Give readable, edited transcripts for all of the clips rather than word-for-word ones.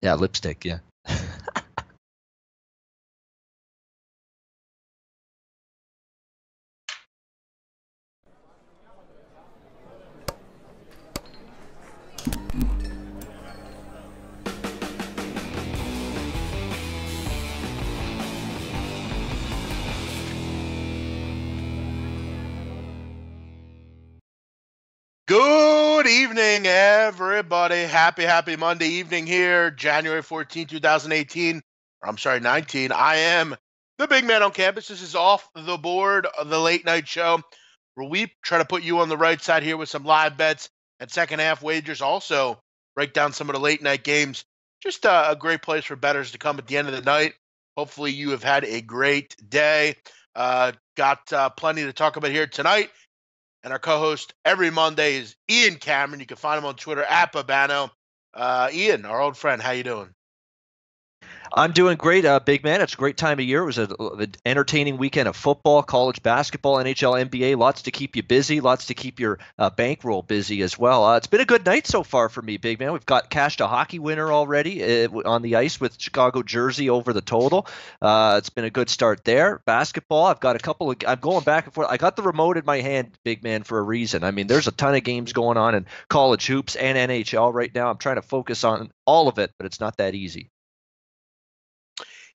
Yeah, lipstick. Yeah. Good evening, everybody. Happy Monday evening here, January 14, 2018. Or I'm sorry, 19. I am the big man on campus. This is Off the Board, the late night show where we try to put you on the right side here with some live bets and second half wagers. Also, break down some of the late night games. Just a great place for bettors to come at the end of the night. Hopefully, you have had a great day. Got plenty to talk about here tonight. And our co-host every Monday is Ian Cameron. You can find him on Twitter at Babano. Ian, our old friend, how you doing? I'm doing great, big man. It's a great time of year. It was an entertaining weekend of football, college basketball, NHL, NBA. Lots to keep you busy, lots to keep your bankroll busy as well. It's been a good night so far for me, big man. We've cashed a hockey winner already on the ice with Chicago Jersey over the total. It's been a good start there. Basketball, I've got a couple of – I'm going back and forth. I got the remote in my hand, big man, for a reason. I mean, there's a ton of games going on in college hoops and NHL right now. I'm trying to focus on all of it, but it's not that easy.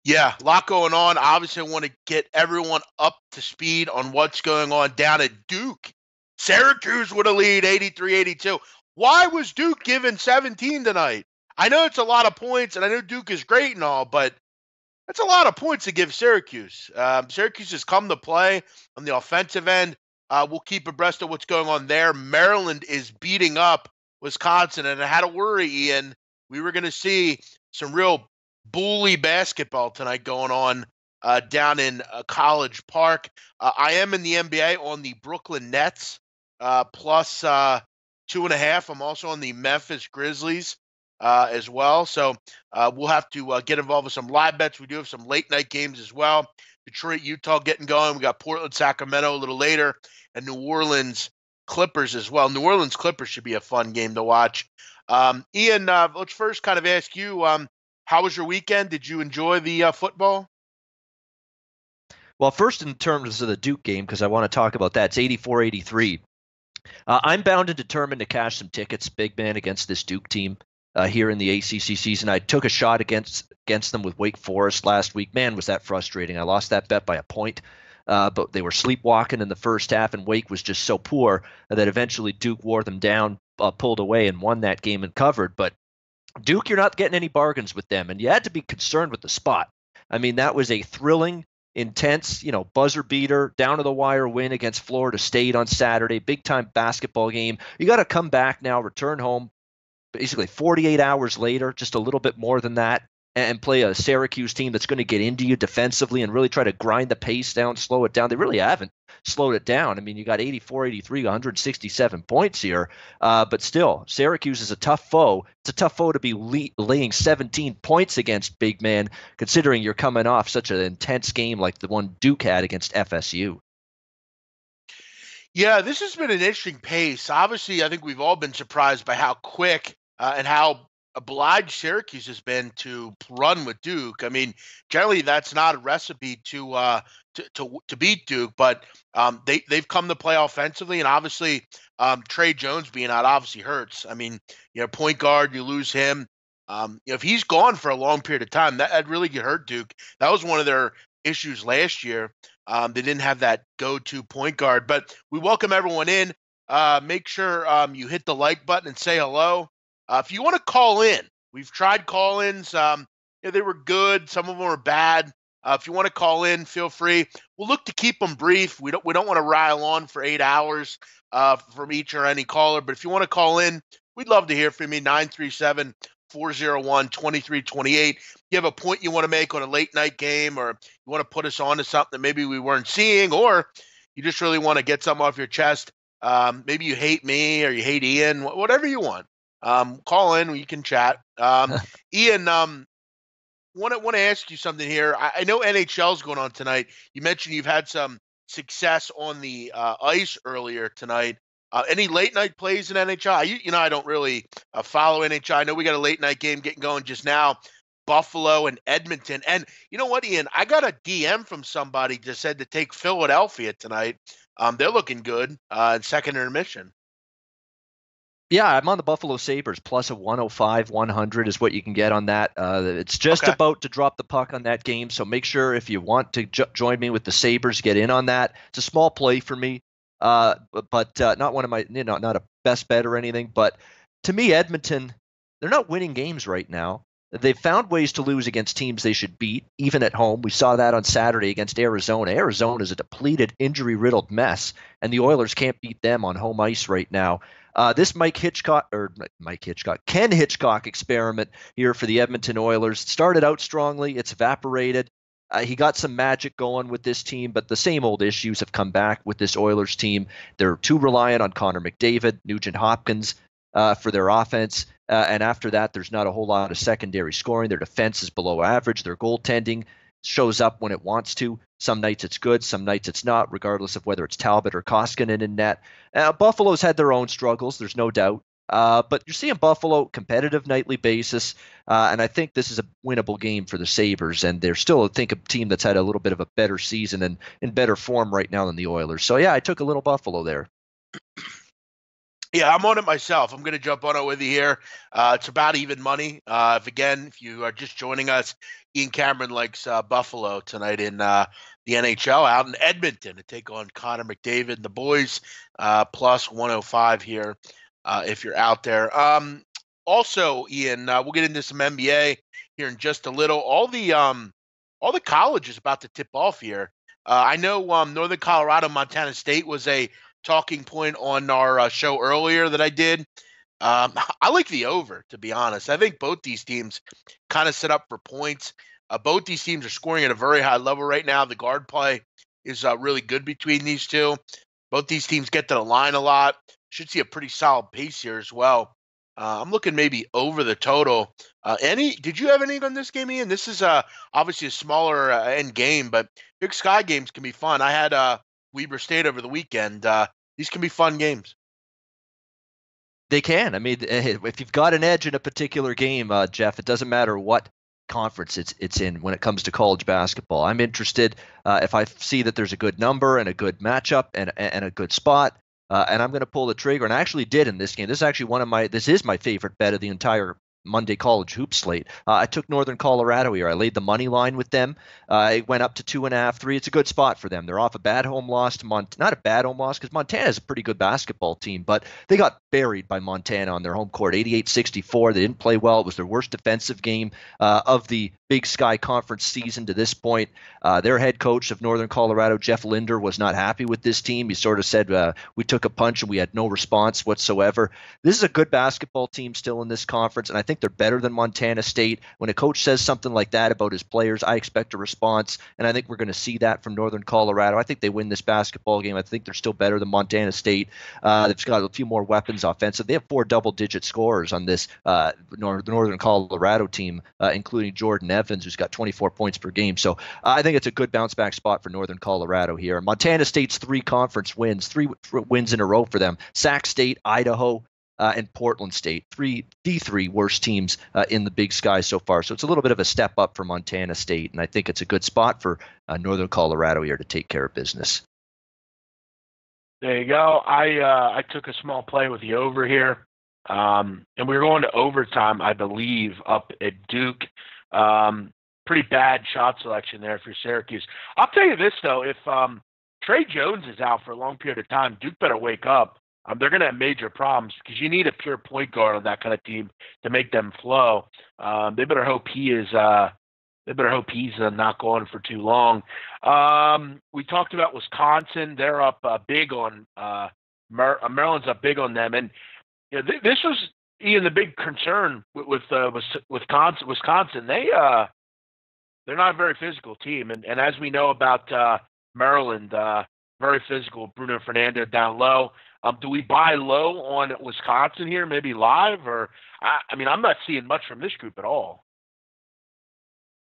Yeah, a lot going on. Obviously, I want to get everyone up to speed on what's going on down at Duke. Syracuse with a lead, 83-82. Why was Duke given 17 tonight? I know it's a lot of points, and I know Duke is great and all, but that's a lot of points to give Syracuse. Syracuse has come to play on the offensive end. We'll keep abreast of what's going on there. Maryland is beating up Wisconsin, and I had to worry, Ian. We were going to see some real bully basketball tonight going on down in College Park. I am in the NBA on the Brooklyn Nets plus 2.5. I'm also on the Memphis Grizzlies as well. So we'll have to get involved with some live bets. We do have some late night games as well. Detroit, Utah getting going. We got Portland, Sacramento a little later, and New Orleans Clippers as well. New Orleans Clippers should be a fun game to watch. Ian, let's first kind of ask you, how was your weekend? Did you enjoy the football? Well, first in terms of the Duke game, because I want to talk about that, it's 84-83. I'm bound and determined to cash some tickets, big man, against this Duke team here in the ACC season. I took a shot against them with Wake Forest last week. Man, was that frustrating. I lost that bet by a point, but they were sleepwalking in the first half, and Wake was just so poor that eventually Duke wore them down, pulled away, and won that game and covered. But Duke, you're not getting any bargains with them, and you had to be concerned with the spot. I mean, that was a thrilling, intense, buzzer beater, down to the wire win against Florida State on Saturday, big time basketball game. You got to come back now, return home, basically 48 hours later, just a little bit more than that, and play a Syracuse team that's going to get into you defensively and really try to grind the pace down, slow it down. They really haven't slowed it down. I mean, you got 84-83, 167 points here, but still, Syracuse is a tough foe. It's a tough foe to be laying 17 points against, big man, considering you're coming off such an intense game like the one Duke had against FSU. Yeah, this has been an interesting pace. Obviously, I think we've all been surprised by how quick and how obliged Syracuse has been to run with Duke. I mean, generally that's not a recipe to beat Duke, but they've come to play offensively, and obviously Trey Jones being out obviously hurts. I mean, point guard, you lose him. If he's gone for a long period of time, that'd really get hurt Duke. That was one of their issues last year. They didn't have that go-to point guard, but we welcome everyone in. Make sure you hit the like button and say hello. If you want to call in, we've tried call-ins. They were good. Some of them were bad. If you want to call in, feel free. We'll look to keep them brief. We don't want to rile on for 8 hours from each or any caller. But if you want to call in, we'd love to hear from you. 937-401-2328. You have a point you want to make on a late night game, or you want to put us on to something that maybe we weren't seeing, or you just really want to get something off your chest. Maybe you hate me or you hate Ian, whatever you want. Call in, you can chat. Ian, want to ask you something here. I know NHL's going on tonight. You mentioned you've had some success on the ice earlier tonight. Any late night plays in NHL? I don't really follow NHL. I know we got a late night game getting going just now. Buffalo and Edmonton. And you know what, Ian? I got a DM from somebody that said to take Philadelphia tonight. They're looking good in second intermission. Yeah, I'm on the Buffalo Sabres. Plus a 105, 100 is what you can get on that. It's just Okay. about to drop the puck on that game, so make sure if you want to join me with the Sabres, get in on that. It's a small play for me, but not one of my, not a best bet or anything. But to me, Edmonton, they're not winning games right now. They've found ways to lose against teams they should beat, even at home. We saw that on Saturday against Arizona. Arizona is a depleted, injury-riddled mess, and the Oilers can't beat them on home ice right now. This Ken Hitchcock experiment here for the Edmonton Oilers started out strongly. It's evaporated. He got some magic going with this team, but the same old issues have come back with this Oilers team. They're too reliant on Connor McDavid, Nugent Hopkins for their offense. And after that, there's not a whole lot of secondary scoring. Their defense is below average. Their goaltending shows up when it wants to. Some nights it's good, some nights it's not, regardless of whether it's Talbot or Koskinen in net. Buffalo's had their own struggles, there's no doubt. But you're seeing Buffalo competitive nightly basis, and I think this is a winnable game for the Sabres, and they're still, I think, a team that's had a little bit of a better season and in better form right now than the Oilers. So, yeah, I took a little Buffalo there. Yeah, I'm on it myself. I'm going to jump on it with you here. It's about even money. If you are just joining us, Ian Cameron likes Buffalo tonight in the NHL out in Edmonton to take on Connor McDavid and the boys, plus 105 here if you're out there. Also, Ian, we'll get into some NBA here in just a little. All the college is about to tip off here. I know Northern Colorado, Montana State was a talking point on our show earlier that I did. I like the over, to be honest. I think both these teams kind of set up for points. Both these teams are scoring at a very high level right now. The guard play is really good between these two. Both these teams get to the line a lot. Should see a pretty solid pace here as well. I'm looking maybe over the total. Did you have anything on this game, Ian? This is obviously a smaller end game, but Big Sky games can be fun. I had Weber State over the weekend. These can be fun games. They can. I mean, if you've got an edge in a particular game, Jeff, it doesn't matter what conference it's in when it comes to college basketball. I'm interested if I see that there's a good number and a good matchup and a good spot, and I'm going to pull the trigger. And I actually did in this game. This is my favorite bet of the entire Monday college hoop slate. I took Northern Colorado here. I laid the money line with them. It went up to 2.5, 3. It's a good spot for them. They're off a bad home loss to not a bad home loss because Montana is a pretty good basketball team, but they got buried by Montana on their home court, 88-64. They didn't play well. It was their worst defensive game of the Big Sky Conference season to this point. Their head coach of Northern Colorado, Jeff Linder, was not happy with this team. He sort of said, we took a punch and we had no response whatsoever. This is a good basketball team still in this conference, and I think they're better than Montana State. When a coach says something like that about his players, I expect a response, and I think we're going to see that from Northern Colorado. I think they win this basketball game. I think they're still better than Montana State. They've got a few more weapons offensive. They have 4 double-digit scorers on this Northern Colorado team, including Jordan Evans, who's got 24 points per game. So I think it's a good bounce-back spot for Northern Colorado here. Montana State's 3 conference wins, 3 wins in a row for them. Sac State, Idaho, and Portland State, the three worst teams in the Big Sky so far. So it's a little bit of a step up for Montana State, and I think it's a good spot for Northern Colorado here to take care of business. There you go. I took a small play with the over here, and we were going to overtime, I believe, up at Duke. Pretty bad shot selection there for Syracuse. I'll tell you this, though. If Trey Jones is out for a long period of time, Duke better wake up. They're going to have major problems because you need a pure point guard on that kind of team to make them flow. They better hope he is. They better hope he's not going for too long. We talked about Wisconsin. They're up big on Maryland's up big on them, and you know, this was Ian the big concern with Wisconsin. Wisconsin, they're not a very physical team, and as we know about Maryland, very physical. Bruno Fernando down low. Do we buy low on Wisconsin here, maybe live? Or I mean, I'm not seeing much from this group at all.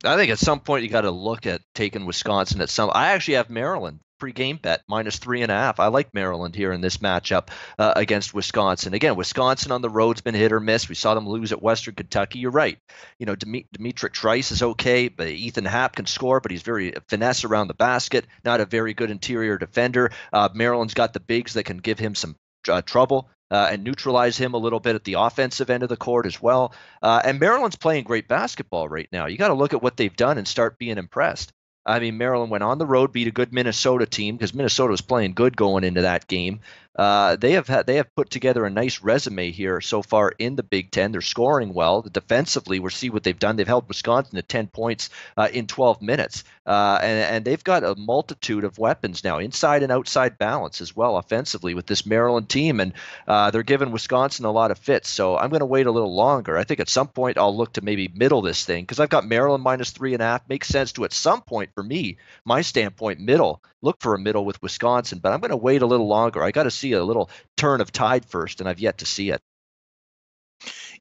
I think at some point you got to look at taking Wisconsin at some. I actually have Maryland pre-game bet, -3.5. I like Maryland here in this matchup against Wisconsin. Again, Wisconsin on the road's been hit or miss. We saw them lose at Western Kentucky. You're right. You know, Demetric Trice is okay, but Ethan Happ can score, but he's very finesse around the basket. Not a very good interior defender. Maryland's got the bigs that can give him some trouble. And neutralize him a little bit at the offensive end of the court as well. And Maryland's playing great basketball right now. You got to look at what they've done and start being impressed. I mean, Maryland went on the road, beat a good Minnesota team because Minnesota was playing good going into that game. They have put together a nice resume here so far in the Big Ten. They're scoring well. Defensively, we'll see what they've done. They've held Wisconsin to 10 points in 12 minutes. And they've got a multitude of weapons now, inside and outside balance as well offensively with this Maryland team. And they're giving Wisconsin a lot of fits. So I'm going to wait a little longer. I think at some point I'll look to maybe middle this thing because I've got Maryland -3.5. Makes sense to at some point for me, my standpoint, middle. Look for a middle with Wisconsin, but I'm going to wait a little longer. I got to see a little turn of tide first, and I've yet to see it.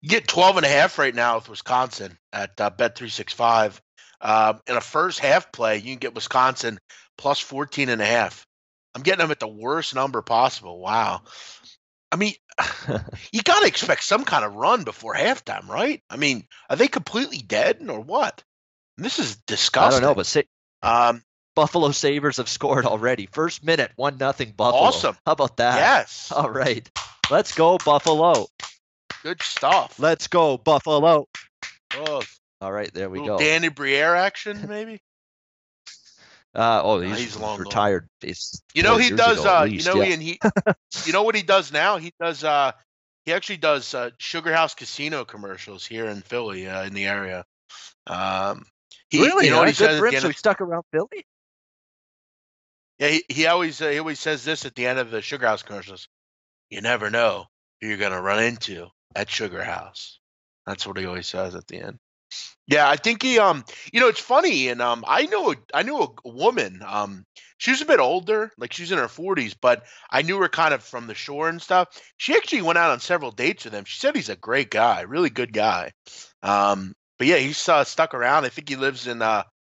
You get 12.5 right now with Wisconsin at Bet365. In a first half play, you can get Wisconsin plus 14.5. I'm getting them at the worst number possible. Wow. I mean, you got to expect some kind of run before halftime, right? I mean, are they completely dead or what? This is disgusting. I don't know, but Buffalo Sabres have scored already. First minute, 1-0 Buffalo. Awesome. How about that? Yes. All right. Let's go, Buffalo. Good stuff. Let's go, Buffalo. Oh, all right, there we go. Danny Briere action, maybe? He's long retired. You know, he does, least, you know what he does now? He actually does Sugar House Casino commercials here in Philly, in the area. Really? You know what he says? So he stuck around Philly? Yeah, he always says this at the end of the Sugar House commercials. You never know who you're gonna run into at Sugar House. That's what he always says at the end. Yeah, I think he it's funny, and I knew a woman. She was a bit older, like she was in her 40s, but I knew her kind of from the shore and stuff. She actually went out on several dates with him. She said he's a great guy, really good guy. But yeah, he's stuck around. I think he lives in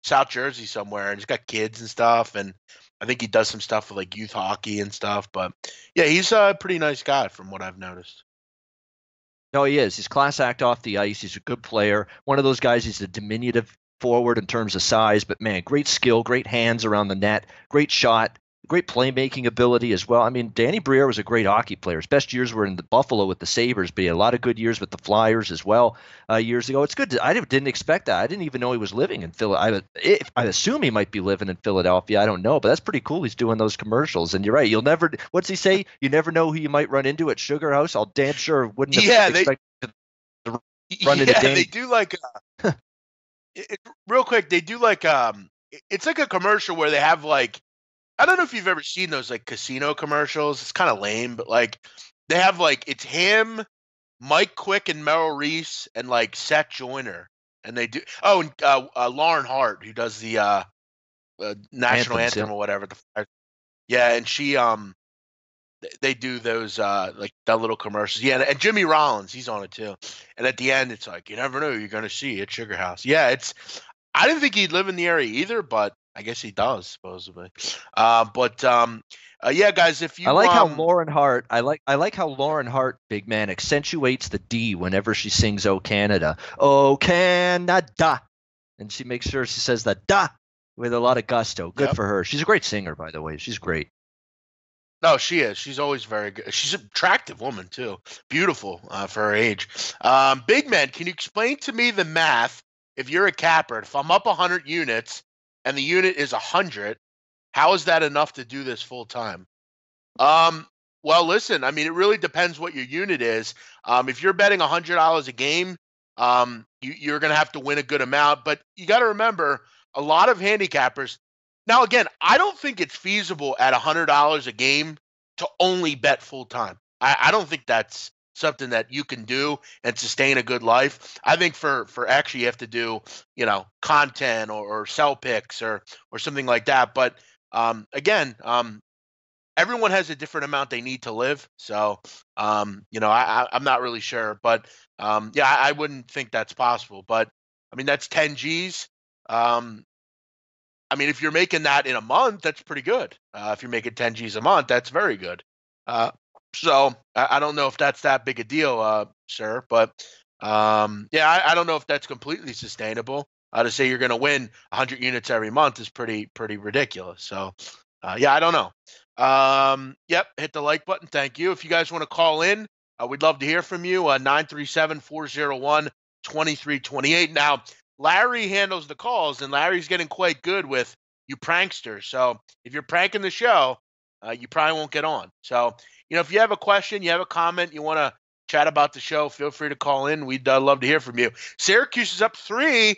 South Jersey somewhere, and he's got kids and stuff. And I think he does some stuff with like youth hockey and stuff. But yeah, he's a pretty nice guy from what I've noticed. No, he is. He's class act off the ice. He's a good player. One of those guys. He's a diminutive forward in terms of size, but man, great skill, great hands around the net, great shot. Great playmaking ability as well. I mean, Danny Briere was a great hockey player. His best years were in the Buffalo with the Sabres, but he had a lot of good years with the Flyers as well years ago. It's good. I didn't expect that. I didn't even know he was living in Philadelphia. I assume he might be living in Philadelphia. I don't know, but that's pretty cool. He's doing those commercials. And you're right. You'll never – what's he say? You never know who you might run into at Sugar House. I'll damn sure wouldn't have expected to run into Danny. They do like real quick, they do like it's like a commercial where they have like – I don't know if you've ever seen those like casino commercials. It's kind of lame, but like they have like it's him, Mike Quick, and Merrill Reese, and like Seth Joyner, and they do. Oh, and Lauren Hart, who does the national anthem or whatever. Yeah, and she they do those like that little commercials. Yeah, and Jimmy Rollins, he's on it too. And at the end, it's like you never know who you're gonna see at Sugar House. Yeah, it's. I didn't think he'd live in the area either, but I guess he does supposedly. Yeah, guys, if you I like how Lauren Hart, I like how Lauren Hart, big man, accentuates the D whenever she sings "Oh Canada," "Oh Canada," and she makes sure she says the "da" with a lot of gusto. Good for her. She's a great singer, by the way. She's great. No, she is. She's always very good. She's an attractive woman too. Beautiful for her age. Big man, can you explain to me the math? If you're a capper, if I'm up 100 units and the unit is 100, how is that enough to do this full time? Well, listen, I mean, it really depends what your unit is. If you're betting $100 a game, you're going to have to win a good amount. But you got to remember, a lot of handicappers. Now, again, I don't think it's feasible at $100 a game to only bet full time. I don't think that's something that you can do and sustain a good life. I think for actually you have to do, content or sell picks or something like that. But again, everyone has a different amount they need to live. So, I'm not really sure, but I wouldn't think that's possible. But I mean, that's 10 G's. I I mean, if you're making that in a month, that's pretty good. If you're making 10 G's a month, that's very good. So I don't know if that's that big a deal, sir, but yeah, I don't know if that's completely sustainable. To say you're going to win 100 units every month is pretty ridiculous. So yeah, I don't know. Yep, hit the like button. Thank you. If you guys want to call in, we'd love to hear from you. 937-401-2328. Now, Larry handles the calls, and Larry's getting quite good with you pranksters. So if you're pranking the show, you probably won't get on. So, if you have a question, you have a comment, you want to chat about the show, feel free to call in. We'd love to hear from you. Syracuse is up 3.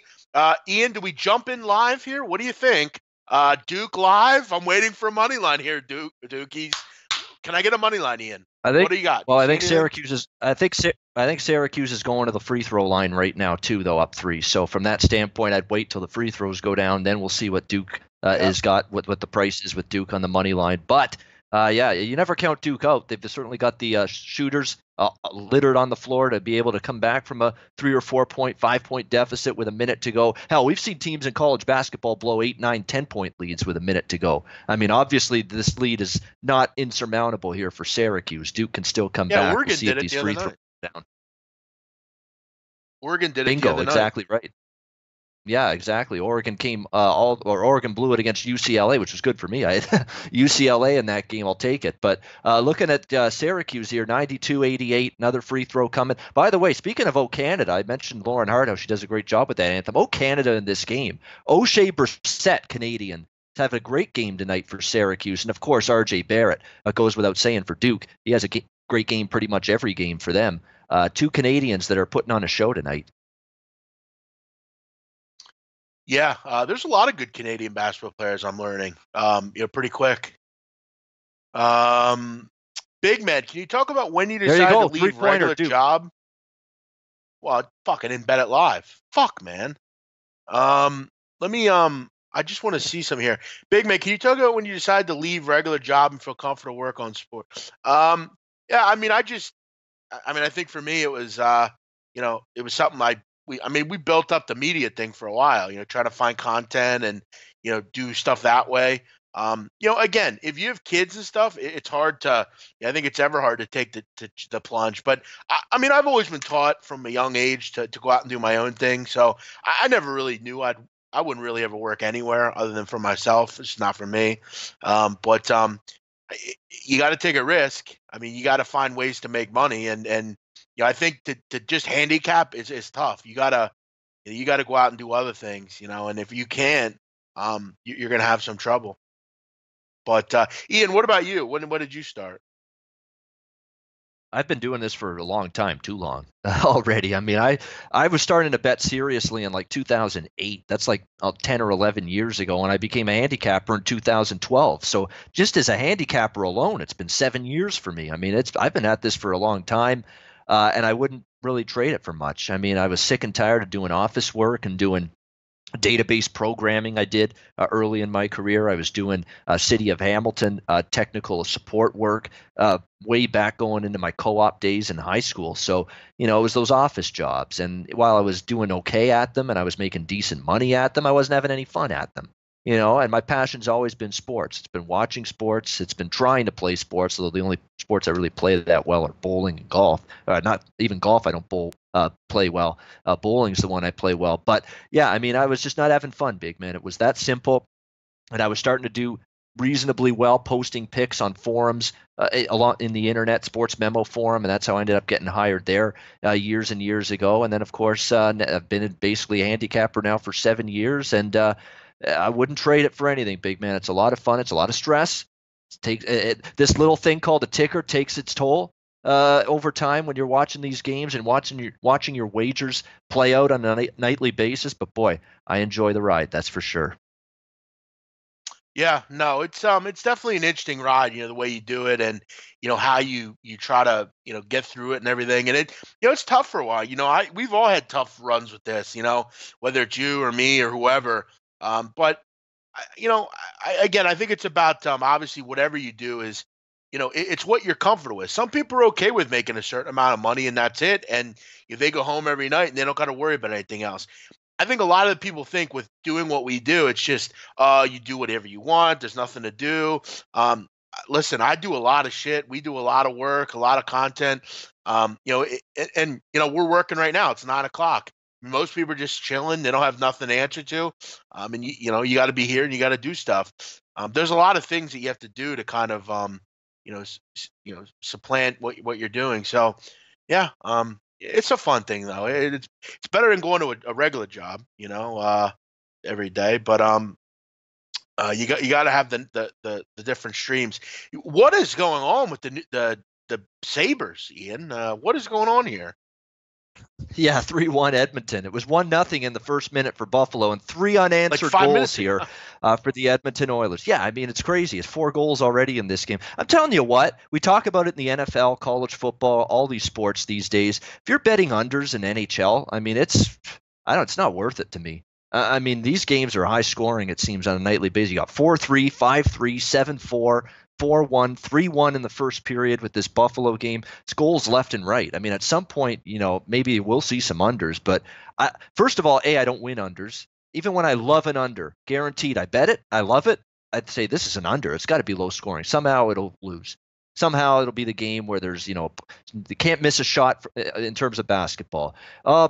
Ian, do we jump in live here? What do you think? Duke live? I'm waiting for a money line here, Duke. Can I get a money line, Ian? What do you got? Well, I think Syracuse is. I think Syracuse is going to the free throw line right now too, though up 3. So from that standpoint, I'd wait till the free throws go down, then we'll see what Duke is got, what the price is with Duke on the money line. But yeah, you never count Duke out. They've certainly got the shooters littered on the floor to be able to come back from a 3 or 4 point, 5 point deficit with a minute to go. Hell, we've seen teams in college basketball blow 8, 9, 10 point leads with a minute to go. I mean, obviously this lead is not insurmountable here for Syracuse. Duke can still come back. Oregon we'll see did if it these the free other throws night. down. Oregon did it. Bingo, exactly right. Yeah, exactly. Oregon Oregon blew it against UCLA, which was good for me. I had UCLA in that game. I'll take it. But looking at Syracuse here, 92-88, another free throw coming. By the way, speaking of O Canada, I mentioned Lauren Hart, how she does a great job with that anthem. O Canada in this game. O'Shea Brissett, Canadian, is having a great game tonight for Syracuse. And, of course, R.J. Barrett goes without saying for Duke. He has a great game pretty much every game for them. 2 Canadians that are putting on a show tonight. Yeah, there's a lot of good Canadian basketball players I'm learning, pretty quick. Big Man, can you talk about when you decided to leave regular job? Well, fucking in bed at live. Fuck, man. Let me, I just want to see some here. Big Man, can you talk about when you decided to leave regular job and feel comfortable work on sport? Yeah, I mean, I think for me it was, it was something we built up the media thing for a while, trying to find content and, do stuff that way. Again, if you have kids and stuff, it's hard to, I think it's ever hard to take the plunge. But I mean, I've always been taught from a young age to go out and do my own thing. So I never really knew I wouldn't really ever work anywhere other than for myself. It's not for me. But you got to take a risk. I mean, you got to find ways to make money, and I think to just handicap is tough. You gotta go out and do other things, and if you can't, you're gonna have some trouble. But Ian, what about you? When did you start? I've been doing this for a long time, too long already. I mean, I was starting to bet seriously in like 2008. That's like 10 or 11 years ago, and I became a handicapper in 2012. So just as a handicapper alone, it's been 7 years for me. I mean, I've been at this for a long time. And I wouldn't really trade it for much. I mean, I was sick and tired of doing office work and doing database programming. I did early in my career. I was doing City of Hamilton technical support work way back going into my co-op days in high school. So, it was those office jobs. And while I was doing okay at them and I was making decent money at them, I wasn't having any fun at them. And my passion's always been sports. It's been watching sports. It's been trying to play sports, although the only sports I really play that well are bowling and golf. Not even golf I don't play well. Bowling's the one I play well. But, yeah, I mean, I was just not having fun, Big Man. It was that simple. And I was starting to do reasonably well, posting picks on forums a lot in the Internet Sports Memo Forum, and that's how I ended up getting hired there years and years ago. And then, of course, I've been basically a handicapper now for 7 years, and I wouldn't trade it for anything, Big Man. It's a lot of fun. It's a lot of stress. This little thing called a ticker takes its toll over time when you're watching these games and watching your wagers play out on a nightly basis. But boy, I enjoy the ride. That's for sure. Yeah, no, it's definitely an interesting ride. The way you do it, and how you try to get through it and everything. And it's tough for a while. We've all had tough runs with this. Whether it's you or me or whoever. But again, I think it's about obviously whatever you do is, it's what you're comfortable with. Some people are okay with making a certain amount of money and that's it, and if they go home every night and they don't got to worry about anything else. I think a lot of the people think with doing what we do, it's just you do whatever you want. There's nothing to do. Listen, I do a lot of shit. We do a lot of work, a lot of content. We're working right now. It's 9:00. Most people are just chilling. They don't have nothing to answer to. And you got to be here and you got to do stuff. There's a lot of things that you have to do to kind of, supplant what you're doing. So, yeah, it's a fun thing though. It's better than going to a regular job, every day. But you got to have the different streams. What is going on with the Sabres, Ian? What is going on here? Yeah, 3-1 Edmonton. It was 1-0 in the first minute for Buffalo and 3 unanswered goals here for the Edmonton Oilers. Yeah, I mean, it's crazy. It's 4 goals already in this game. I'm telling you what, we talk about it in the NFL, college football, all these sports these days. If you're betting unders in NHL, I mean, it's not worth it to me. I mean, these games are high scoring, it seems, on a nightly basis. You got 4-3, 5-3, 7-4. 4-1, 3-1 in the first period with this Buffalo game. It's goals left and right. I mean, at some point, maybe we'll see some unders. But first of all, I don't win unders. Even when I love an under, guaranteed, I bet it, I love it, I'd say this is an under. It's got to be low scoring. Somehow it'll lose. Somehow it'll be the game where there's, they can't miss a shot in terms of basketball.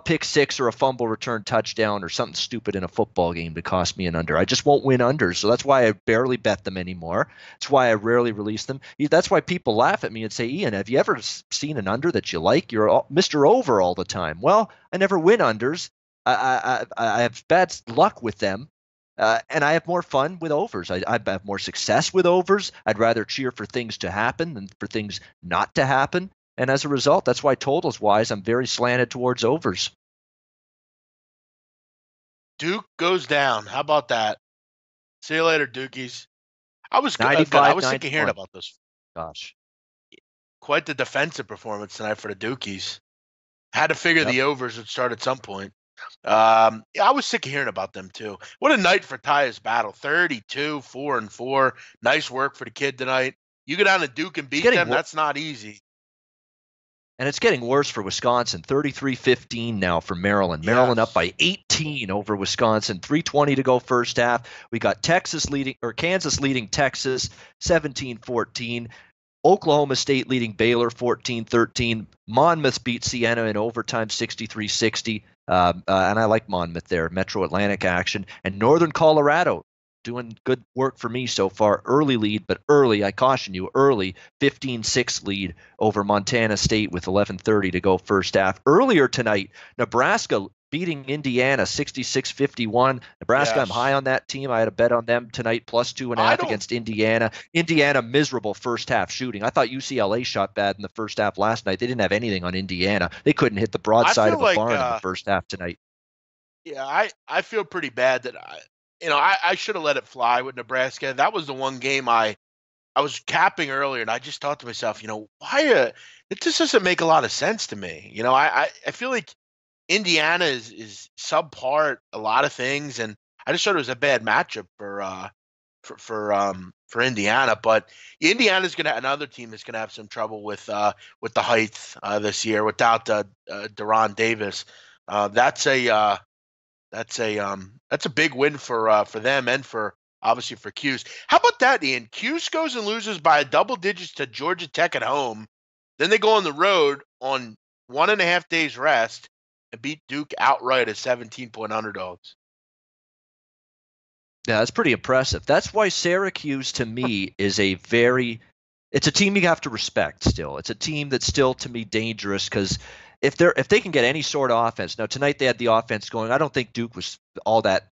Pick six or a fumble return touchdown or something stupid in a football game to cost me an under. I just won't win unders. So that's why I barely bet them anymore. That's why I rarely release them. That's why people laugh at me and say, Ian, have you ever seen an under that you like? You're Mr. Over all the time. Well, I never win unders. I have bad luck with them. And I have more fun with overs. I have more success with overs. I'd rather cheer for things to happen than for things not to happen. And as a result, that's why totals-wise, I'm very slanted towards overs. Duke goes down. How about that? See you later, Dukies. I was sick of hearing about this. Gosh. Quite the defensive performance tonight for the Dukies. Had to figure the overs would start at some point. I was sick of hearing about them too. What a night for Tyus Battle. 32, 4-4. Nice work for the kid tonight. You go down to Duke and beat them, that's not easy. And it's getting worse for Wisconsin. 33-15 now for Maryland. Yes. Maryland up by 18 over Wisconsin. 3:20 to go first half. We got Kansas leading Texas 17-14. Oklahoma State leading Baylor 14-13. Monmouth beat Siena in overtime 63-60. And I like Monmouth there, Metro Atlantic action. And Northern Colorado doing good work for me so far. Early lead, but early, I caution you, early 15-6 lead over Montana State with 11:30 to go first half. Earlier tonight, Nebraska beating Indiana 66-51. Nebraska, yes. I'm high on that team. I had a bet on them tonight, plus 2.5 against Indiana. Indiana, miserable first half shooting. I thought UCLA shot bad in the first half last night. They didn't have anything on Indiana. They couldn't hit the broadside of a barn in the first half tonight. Yeah, I feel pretty bad that I should have let it fly with Nebraska. That was the one game I was capping earlier, and I just thought to myself, why it just doesn't make a lot of sense to me. I feel like Indiana is subpar a lot of things, and I just thought it was a bad matchup for Indiana. But Indiana's another team that's gonna have some trouble with the height this year without Deron Davis. That's a big win for them and for obviously for Cuse. How about that, Ian? Cuse goes and loses by double digits to Georgia Tech at home. Then they go on the road on 1.5 days rest and beat Duke outright as 17-point underdogs. Yeah, that's pretty impressive. That's why Syracuse, to me, is it's a team you have to respect still. It's a team that's still, to me, dangerous because if they can get any sort of offense. Now, tonight they had the offense going. I don't think Duke was all that,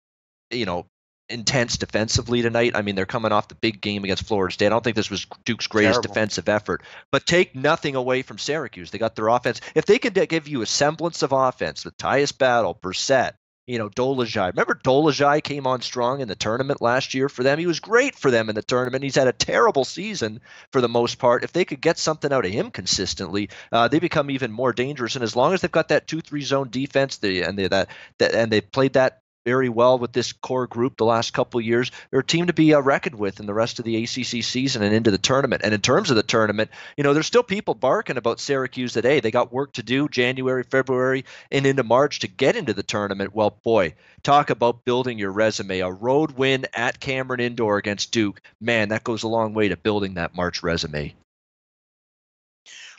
intense defensively tonight. I mean, they're coming off the big game against Florida State. I don't think this was Duke's greatest defensive effort. But take nothing away from Syracuse. They got their offense. If they could give you a semblance of offense with Tyus Battle, Brissett, Dolezaj. Remember Dolezaj came on strong in the tournament last year for them? He was great for them in the tournament. He's had a terrible season for the most part. If they could get something out of him consistently, they become even more dangerous. And as long as they've got that 2-3 zone defense, and they played that very well with this core group the last couple of years. They're a team to be reckoned with in the rest of the ACC season and into the tournament. And in terms of the tournament, there's still people barking about Syracuse today. They got work to do January, February, and into March to get into the tournament. Well, boy, talk about building your resume. A road win at Cameron Indoor against Duke. Man, that goes a long way to building that March resume.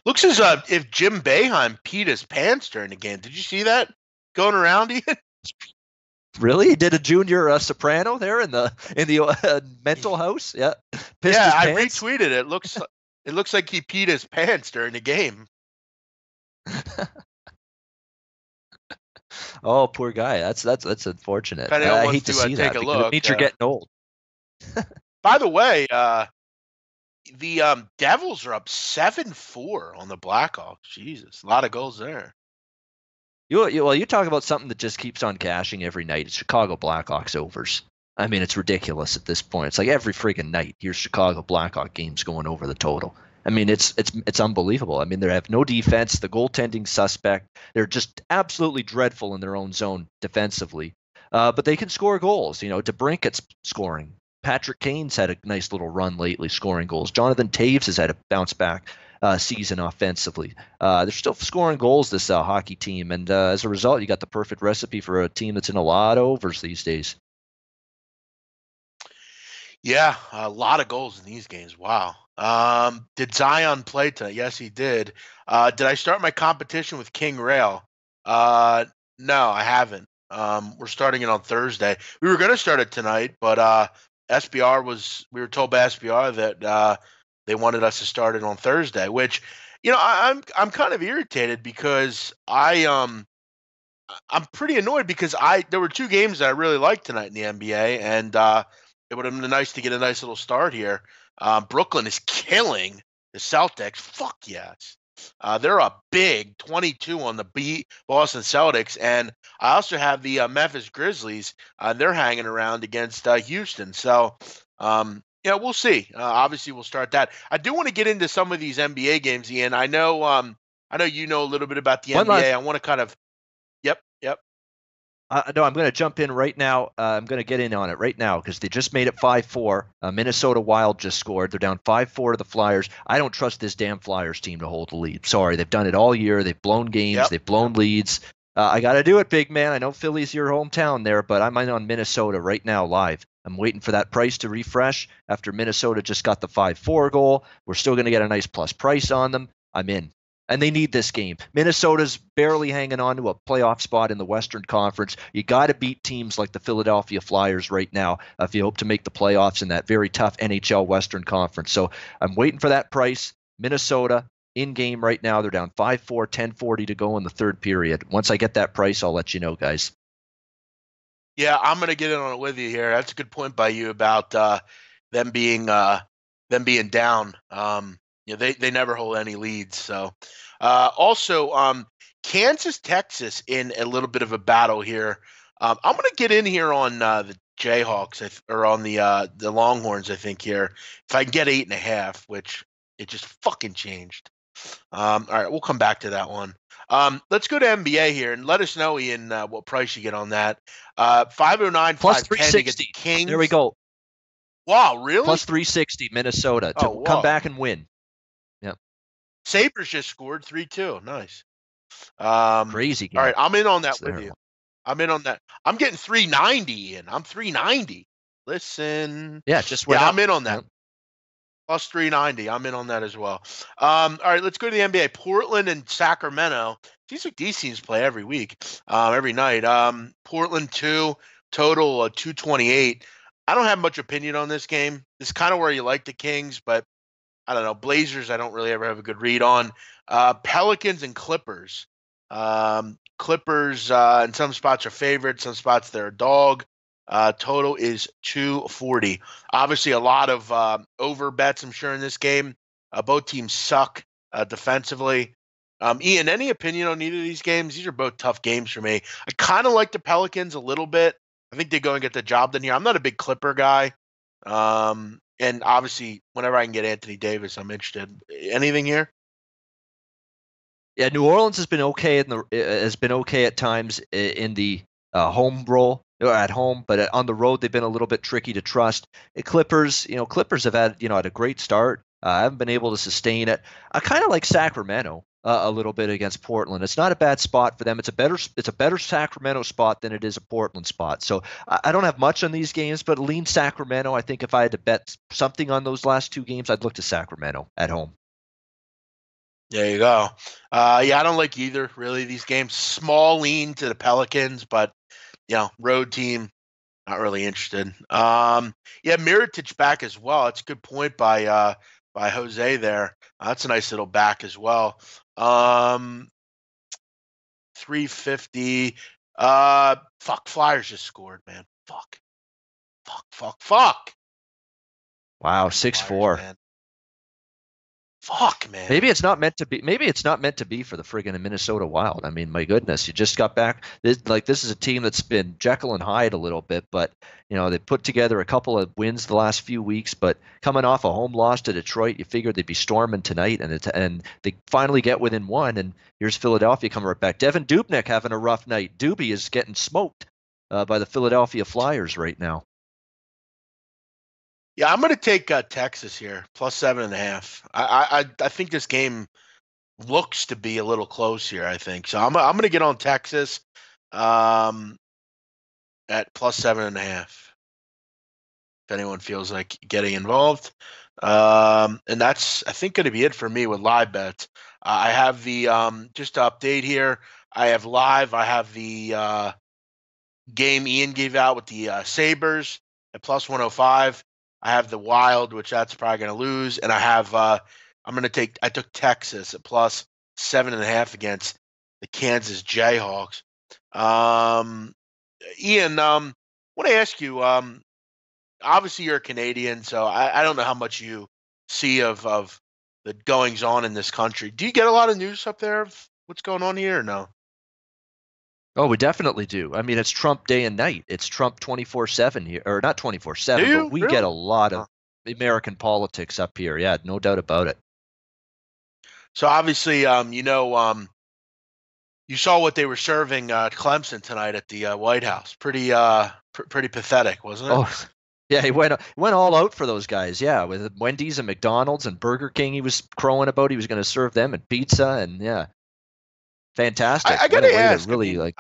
Looks as if Jim Boeheim peed his pants during the game. Did you see that going around, Ian? Really? He did a junior soprano there in the mental house? Yeah. Pissed his I pants? retweeted it. It looks like he peed his pants during the game. Oh, poor guy. That's unfortunate. If anyone I wants hate to to, see take that a because look, it means you're getting old. By the way, the Devils are up 7-4 on the Blackhawks. Jesus, a lot of goals there. You talk about something that just keeps on cashing every night. It's Chicago Blackhawks overs. I mean, it's ridiculous at this point. It's like every freaking night, here's Chicago Blackhawk games going over the total. I mean, it's unbelievable. I mean, they have no defense. The goaltending suspect. They're just absolutely dreadful in their own zone defensively. But they can score goals. DeBrincat's scoring. Patrick Kane's had a nice little run lately, scoring goals. Jonathan Taves has had a bounce back season offensively. They're still scoring goals, this hockey team, and as a result, you got the perfect recipe for a team that's in a lot of overs these days. Yeah, a lot of goals in these games. Wow. Did Zion play tonight? Yes, he did. Did I start my competition with King Rail? No, I haven't. We're starting it on Thursday. We were going to start it tonight, but we were told by SBR that they wanted us to start it on Thursday, which, I'm kind of irritated because I'm pretty annoyed because there were two games that I really liked tonight in the NBA, and it would have been nice to get a nice little start here. Brooklyn is killing the Celtics. Fuck yes. They're up big, 22 on the Boston Celtics, and I also have the Memphis Grizzlies. They're hanging around against Houston. So, we'll see. Obviously, we'll start that. I do want to get into some of these NBA games, Ian. I know you know a little bit about the NBA. I want to kind of. Yep. No, I'm going to jump in right now. I'm going to get in on it right now because they just made it 5-4. Minnesota Wild just scored. They're down 5-4 to the Flyers. I don't trust this damn Flyers team to hold the lead. Sorry, they've done it all year. They've blown games. Yep. They've blown leads. I got to do it, big man. I know Philly's your hometown there, but I'm in on Minnesota right now live. I'm waiting for that price to refresh after Minnesota just got the 5-4 goal. We're still going to get a nice plus price on them. I'm in. And they need this game. Minnesota's barely hanging on to a playoff spot in the Western Conference. You got to beat teams like the Philadelphia Flyers right now if you hope to make the playoffs in that very tough NHL Western Conference. So I'm waiting for that price. Minnesota in game right now. They're down 5-4, 10:40 to go in the third period. Once I get that price, I'll let you know, guys. Yeah, I'm going to get in on it with you here. That's a good point by you about them being down. They never hold any leads. So, also, Kansas, Texas in a little bit of a battle here. I'm going to get in here on the Jayhawks or on the Longhorns. I think here if I can get 8.5, which it just fucking changed. All right, we'll come back to that one. Let's go to NBA here and let us know, Ian, what price you get on that. 509 plus 360 Kings. There we go. Wow, really? Plus 360 Minnesota to come back and win. Sabres just scored 3-2. Nice. Crazy game. All right, I'm in on that with you. I'm in on that. I'm getting 390 in. I'm 390. Listen. Yeah, just went up. I'm in on that. Plus 390. I'm in on that as well. All right, let's go to the NBA. Portland and Sacramento. These teams play every week, every night. Portland 2, total 228. I don't have much opinion on this game. This is kind of where you like the Kings, but I don't know. Blazers, I don't really ever have a good read on. Pelicans and Clippers. Clippers in some spots are favorites, some spots they're a dog. Total is 240. Obviously, a lot of over bets, I'm sure, in this game. Both teams suck defensively. Ian, any opinion on either of these games? These are both tough games for me. I kind of like the Pelicans a little bit. I think they go and get the job done here. I'm not a big Clipper guy. And obviously, whenever I can get Anthony Davis, I'm interested. Anything here? Yeah, New Orleans has been okay at times in the home role. at home, but on the road they've been a little bit tricky to trust. Clippers, Clippers have had a great start. I haven't been able to sustain it. I kind of like Sacramento a little bit against Portland. It's not a bad spot for them. It's a better Sacramento spot than it is a Portland spot. So I don't have much on these games, but lean Sacramento. I think if I had to bet something on those last two games, I'd look to Sacramento at home. There you go. Yeah, I don't like either, really, these games. Small lean to the Pelicans, but, road team, not really interested. Yeah, Mirotic back as well. That's a good point by Jose there. That's a nice little back as well. 350. Flyers just scored, man. Fuck. Wow, 6-4. Man. Fuck, man. Maybe it's not meant to be. Maybe it's not meant to be for the friggin' Minnesota Wild. I mean, my goodness, you just got back. This is a team that's been Jekyll and Hyde a little bit, but they put together a couple of wins the last few weeks. But coming off a home loss to Detroit, you figured they'd be storming tonight, and they finally get within one. And here's Philadelphia coming right back. Devin Dubnyk having a rough night. Doobie is getting smoked by the Philadelphia Flyers right now. Yeah, I'm going to take Texas here, plus 7.5. I think this game looks to be a little close here, I think. So I'm going to get on Texas at plus 7.5. If anyone feels like getting involved. And that's, I think, going to be it for me with live bets. I have the, just to update here, I have live. I have the game Ian gave out with the Sabres at plus 105. I have the Wild, which that's probably going to lose, and I have I took Texas at plus 7.5 against the Kansas Jayhawks. Ian, want to ask you, obviously you're a Canadian, so I don't know how much you see of the goings on in this country. Do you get a lot of news up there of what's going on here or no? Oh, we definitely do. I mean, it's Trump day and night. It's Trump 24/7 here, or not 24/7, but we get a lot of American politics up here. Yeah, no doubt about it. So obviously, you saw what they were serving Clemson tonight at the White House. Pretty pathetic, wasn't it? Oh, yeah, he went all out for those guys. Yeah, with Wendy's and McDonald's and Burger King, he was crowing about he was going to serve them and pizza and yeah. Fantastic. I gotta ask. Really, one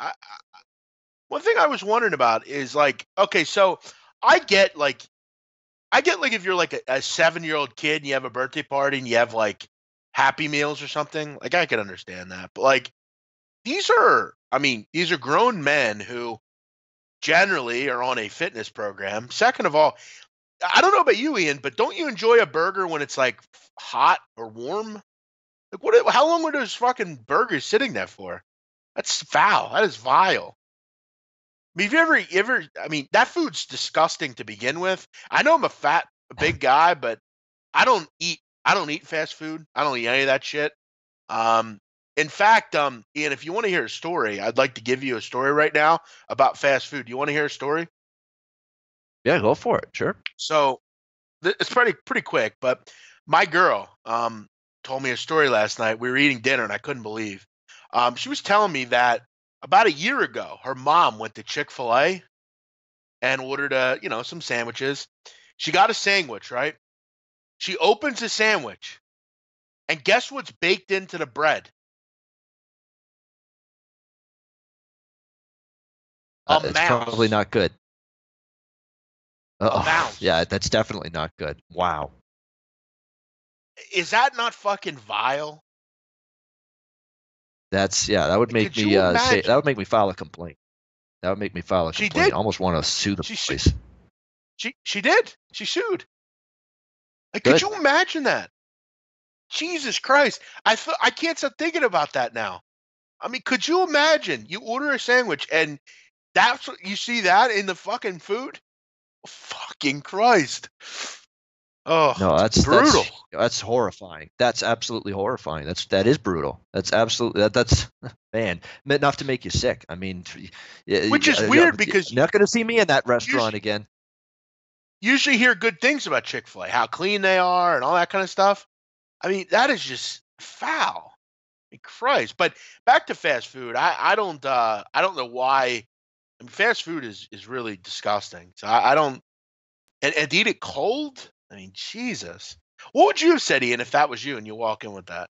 thing I was wondering about is okay, so I get if you're like a 7-year-old kid and you have a birthday party and you have like Happy Meals or something, I can understand that. But these are grown men who generally are on a fitness program. Second of all, I don't know about you, Ian, but don't you enjoy a burger when it's like hot or warm? How long were those fucking burgers sitting there for? That's foul. That is vile. I mean, have you ever? I mean, that food's disgusting to begin with. I know I'm a big guy, but I don't eat fast food. I don't eat any of that shit. In fact, Ian, if you want to hear a story, I'd like to give you a story right now about fast food. Do you want to hear a story? Yeah, go for it. Sure. So it's pretty quick, but my girl, told me a story last night. We were eating dinner, and I couldn't believe. She was telling me that about a year ago, her mom went to Chick-fil-A and ordered some sandwiches. She got a sandwich, right? She opens the sandwich, and guess what's baked into the bread? It's probably not good. A mouse. Yeah, that's definitely not good. Wow. Is that not fucking vile? That would make me that would make me file a complaint. That would make me file a complaint. She did. I almost want to sue the place. She did. She sued. Could you imagine that? Jesus Christ. I can't stop thinking about that now. I mean, could you imagine you order a sandwich and that's what you see that in the fucking food? Fucking Christ. Oh, no, that's brutal. That's horrifying. That's absolutely horrifying. That is brutal. That's absolutely that's man, enough to make you sick. I mean, which is weird because you're not going to see me in that restaurant again. Usually hear good things about Chick-fil-A, how clean they are and all that kind of stuff. I mean, that is just foul. Christ. But back to fast food. I don't know why I mean, fast food is really disgusting. So I don't and to eat it cold. I mean, Jesus. What would you have said, Ian, if that was you and you walk in with that?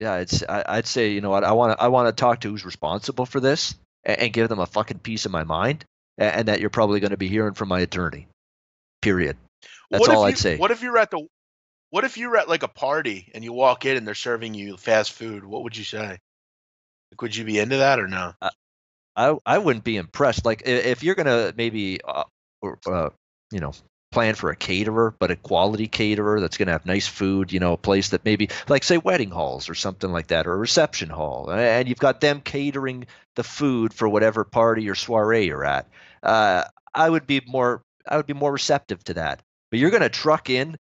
Yeah, I'd say, you know what, I want to talk to who's responsible for this and give them a fucking piece of my mind, and that you're probably going to be hearing from my attorney. Period. That's all I'd say. What if you're at like a party and you walk in and they're serving you fast food? What would you say? Like, would you be into that or no? I wouldn't be impressed. Like if you're gonna maybe you know, plan for a caterer, but a quality caterer that's gonna have nice food, you know, a place that maybe like say wedding halls or something like that, or a reception hall, and you've got them catering the food for whatever party or soiree you're at. I would be more receptive to that. But you're gonna truck in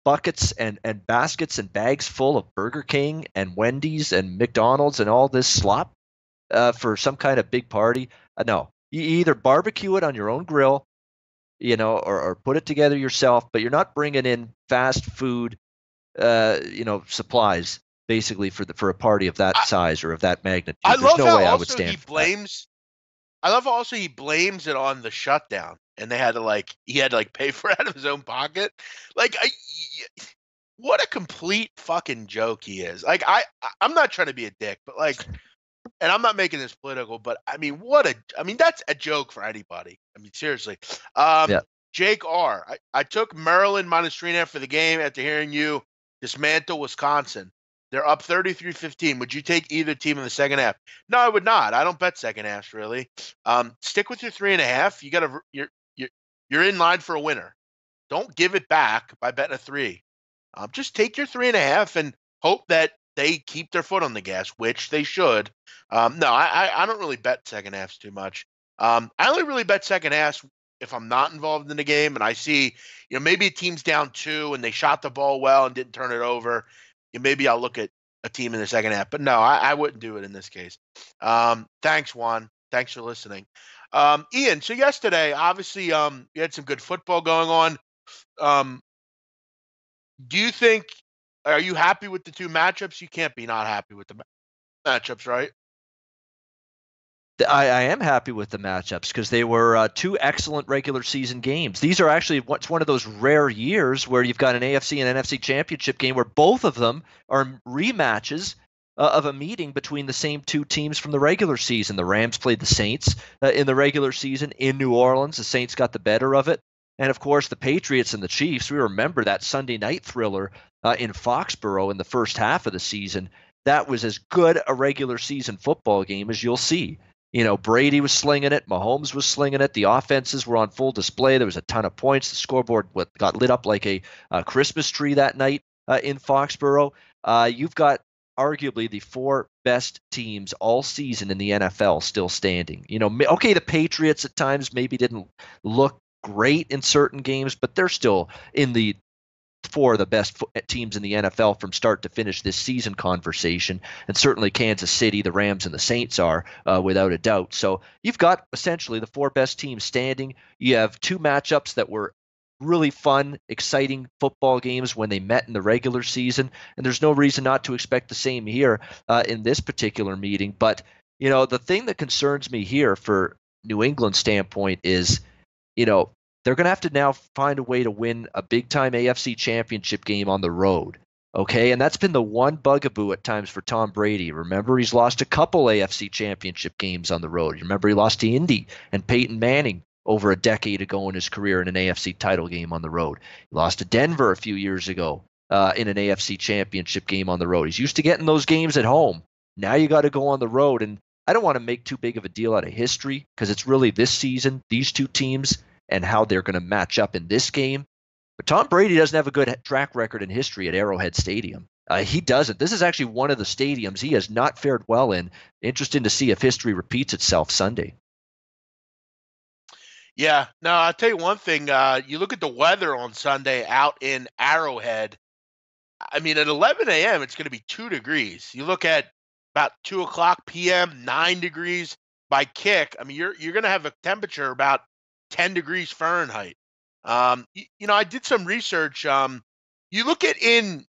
buckets and baskets and bags full of Burger King and Wendy's and McDonald's and all this slop for some kind of big party. No, you either barbecue it on your own grill, you know, or put it together yourself. But you're not bringing in fast food, you know, supplies basically for a party of that size or of that magnitude. I There's love no how way I would also stand he for that. blames. I love how also he blames it on the shutdown, and he had to pay for it out of his own pocket. Like, what a complete fucking joke he is. Like, I'm not trying to be a dick, but like, and I'm not making this political, but I mean, that's a joke for anybody. I mean, seriously. Yeah. Jake R. I took Maryland minus 3.5 for the game after hearing you dismantle Wisconsin. They're up 33-15. Would you take either team in the second half? No, I would not. I don't bet second halves really. Stick with your 3.5. You're in line for a winner. Don't give it back by betting a 3. Just take your 3.5 and hope that they keep their foot on the gas, which they should. No, I don't really bet second halves too much. I only really bet second halves if I'm not involved in the game and I see, you know, maybe a team's down 2 and they shot the ball well and didn't turn it over. Maybe I'll look at a team in the second half. But no, I wouldn't do it in this case. Thanks, Juan. Thanks for listening. Ian, so yesterday, obviously, you had some good football going on. Do you think, are you happy with the two matchups? You can't be not happy with the matchups, right? I am happy with the matchups because they were two excellent regular season games. These are actually what's one of those rare years where you've got an AFC and NFC championship game where both of them are rematches of a meeting between the same two teams from the regular season. The Rams played the Saints in the regular season in New Orleans. The Saints got the better of it. And of course, the Patriots and the Chiefs, we remember that Sunday night thriller in Foxborough in the first half of the season. That was as good a regular season football game as you'll see. You know, Brady was slinging it. Mahomes was slinging it. The offenses were on full display. There was a ton of points. The scoreboard got lit up like a Christmas tree that night in Foxborough. You've got arguably the 4 best teams all season in the NFL still standing. You know, okay, the Patriots at times maybe didn't look great in certain games, but they're still in the 4 of the best teams in the NFL from start to finish this season conversation. And certainly Kansas City, the Rams, and the Saints are without a doubt. So you've got essentially the 4 best teams standing. You have 2 matchups that were really fun, exciting football games when they met in the regular season. And there's no reason not to expect the same here in this particular meeting. But, you know, the thing that concerns me here for New England's standpoint is, you know, they're going to have to now find a way to win a big-time AFC championship game on the road, okay? And that's been the one bugaboo at times for Tom Brady. Remember, he's lost a couple AFC championship games on the road. You remember he lost to Indy and Peyton Manning over a decade ago in his career in an AFC title game on the road. He lost to Denver a few years ago in an AFC championship game on the road. He's used to getting those games at home. Now you got to go on the road, and I don't want to make too big of a deal out of history because it's really this season, these two teams, and how they're going to match up in this game. But Tom Brady doesn't have a good track record in history at Arrowhead Stadium. He doesn't. This is actually one of the stadiums he has not fared well in. Interesting to see if history repeats itself Sunday. Yeah. No, I'll tell you one thing. You look at the weather on Sunday out in Arrowhead. I mean, at 11 a.m., it's going to be 2 degrees. You look at about 2 o'clock p.m., 9 degrees. By kick, I mean, you're going to have a temperature about 10 degrees Fahrenheit. You know, I did some research. You look at Ian,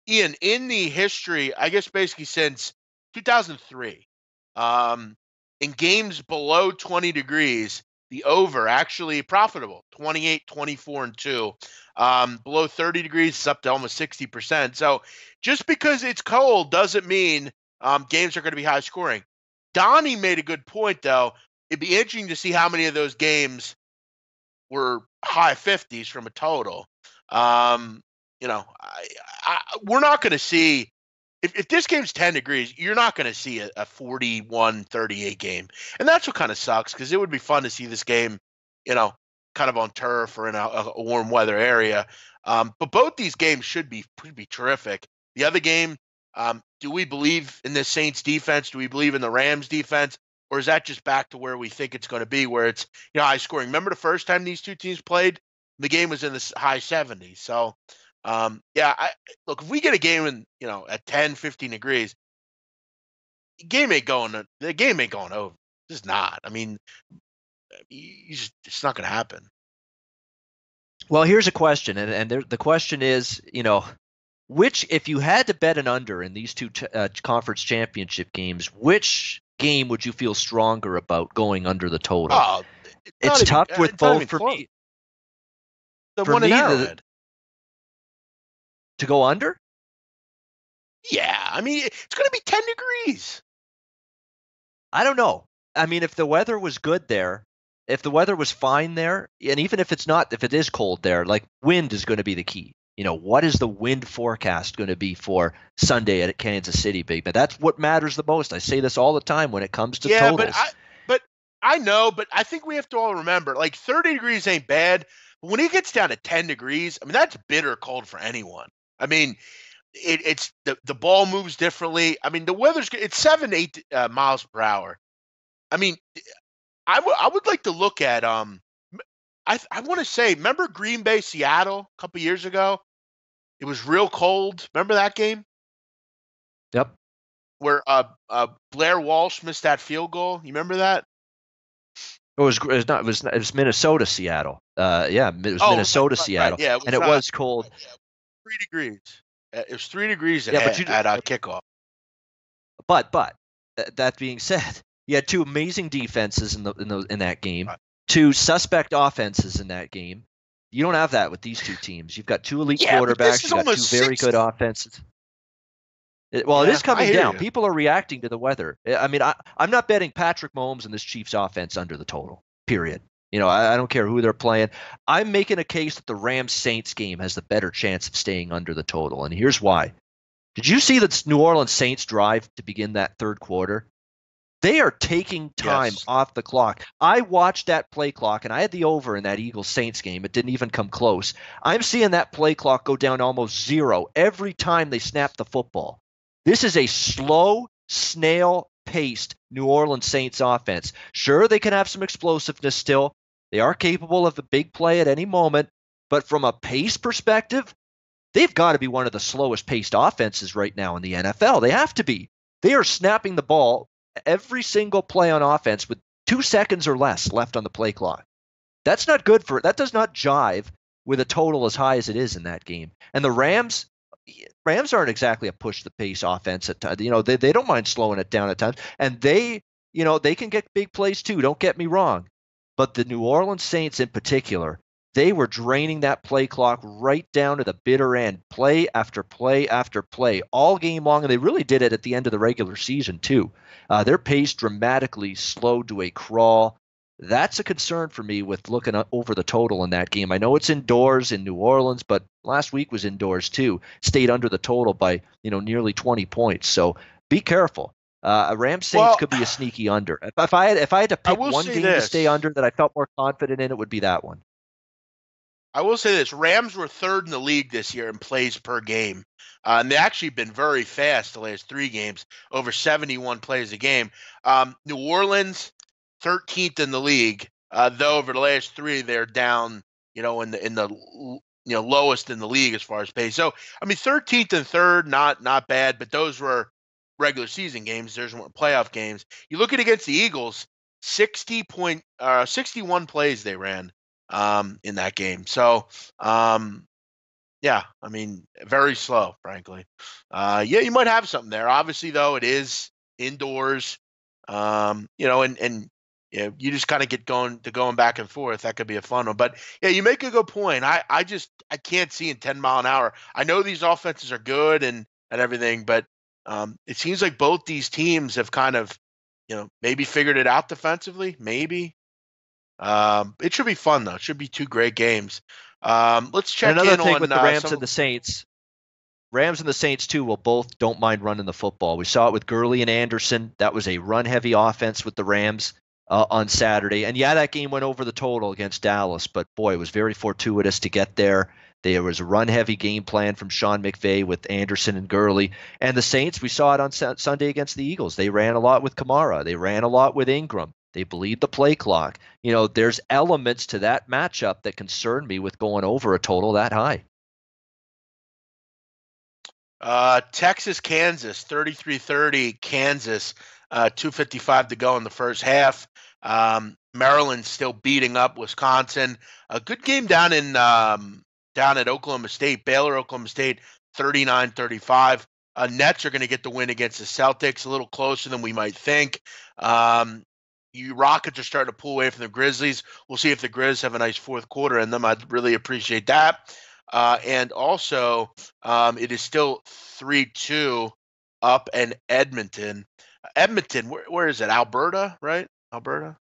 in the history, I guess basically since 2003, in games below 20 degrees, the over actually profitable, 28, 24, and 2. Below 30 degrees, it's up to almost 60%. So just because it's cold doesn't mean games are going to be high scoring. Donnie made a good point, though. It'd be interesting to see how many of those games were high 50s from a total. We're not going to see if this game's 10 degrees, you're not going to see a 41-38 game. And that's what kind of sucks, because it would be fun to see this game, kind of on turf or in a warm weather area. But both these games should be terrific. The other game, do we believe in the Saints defense? Do we believe in the Rams defense? Or is that just back to where we think it's going to be, where it's high scoring? Remember the first time these two teams played? The game was in the high 70s. So, look, if we get a game in, at 10, 15 degrees, the game ain't going over. It's not. I mean, it's not going to happen. Well, here's a question, and the question is, which, if you had to bet an under in these two conference championship games, which game would you feel stronger about going under the total? Oh, it's tough with both for me. The one in Arrowhead. To go under? Yeah, I mean, it's going to be 10 degrees. I don't know. I mean, if the weather was good there, if the weather was fine there, and even if it is cold there, like, wind is going to be the key. What is the wind forecast going to be for Sunday at Kansas City, Big Man? That's what matters the most. I say this all the time when it comes to totals. But I know, but I think we have to all remember, like, 30 degrees ain't bad. But when it gets down to 10 degrees, I mean, that's bitter cold for anyone. I mean, it's the ball moves differently. I mean, the weather's good. It's 7-8 miles per hour. I mean, I would like to look at I want to say, remember Green Bay, Seattle a couple years ago? It was real cold. Remember that game? Yep. Where Blair Walsh missed that field goal. You remember that? It was Minnesota, Seattle. It was Minnesota, Seattle. Right. Yeah, it was cold. 3 degrees. It was 3 degrees at kickoff. But that being said, you had two amazing defenses in that game, right. Two suspect offenses in that game. You don't have that with these two teams. You've got two elite quarterbacks. You've got two very good offenses. It is coming down. People are reacting to the weather. I mean, I'm not betting Patrick Mahomes and this Chiefs offense under the total, period. I don't care who they're playing. I'm making a case that the Rams-Saints game has the better chance of staying under the total, and here's why. Did you see the New Orleans Saints drive to begin that third quarter? They are taking time off the clock. I watched that play clock, and I had the over in that Eagles-Saints game. It didn't even come close. I'm seeing that play clock go down to almost zero every time they snap the football. This is a slow, snail-paced New Orleans Saints offense. Sure, they can have some explosiveness still. They are capable of a big play at any moment. But from a pace perspective, they've got to be one of the slowest-paced offenses right now in the NFL. They have to be. They are snapping the ball every single play on offense with 2 seconds or less left on the play clock. That's not good that does not jive with a total as high as it is in that game. And the Rams aren't exactly a push the pace offense at times. They don't mind slowing it down at times. And they can get big plays too, don't get me wrong. But the New Orleans Saints in particular, they were draining that play clock right down to the bitter end, play after play after play, all game long, and they really did it at the end of the regular season too. Their pace dramatically slowed to a crawl. That's a concern for me with looking over the total in that game. I know it's indoors in New Orleans, but last week was indoors too. Stayed under the total by nearly 20 points. So be careful. Rams Saints could be a sneaky under. If I had to pick one game to stay under that I felt more confident in, it would be that one. I will say this: Rams were third in the league this year in plays per game. And they actually been very fast the last 3 games, over 71 plays a game. New Orleans, 13th in the league, though over the last 3 they're down, in the lowest in the league as far as pace. So I mean, 13th and 3rd, not bad, but those were regular season games. There's more playoff games. You look at against the Eagles, 61 plays they ran in that game. So I mean, very slow, frankly. You might have something there. Obviously, though, it is indoors. And you just kind of get going back and forth. That could be a fun one. But yeah, you make a good point. I can't see in 10 mile an hour. I know these offenses are good and everything, but it seems like both these teams have kind of, maybe figured it out defensively. Maybe. It should be fun though. It should be two great games. Let's check and another in thing on with the Rams and the Saints. Rams and the Saints, too, will both don't mind running the football. We saw it with Gurley and Anderson. That was a run-heavy offense with the Rams on Saturday. And, yeah, that game went over the total against Dallas, but, boy, it was very fortuitous to get there. There was a run-heavy game plan from Sean McVay with Anderson and Gurley. And the Saints, we saw it on Sunday against the Eagles. They ran a lot with Kamara. They ran a lot with Ingram. They bleed the play clock. There's elements to that matchup that concern me with going over a total that high. Texas, Kansas, 33-30, Kansas, 2:55 to go in the first half. Maryland still beating up Wisconsin. A good game down at Oklahoma State, Baylor, Oklahoma State, 39-35. Nets are going to get the win against the Celtics, a little closer than we might think. You Rockets are starting to pull away from the Grizzlies. We'll see if the Grizz have a nice fourth quarter in them. I'd really appreciate that. And also, it is still 3-2 up in Edmonton. Edmonton, where is it? Alberta, right? Alberta?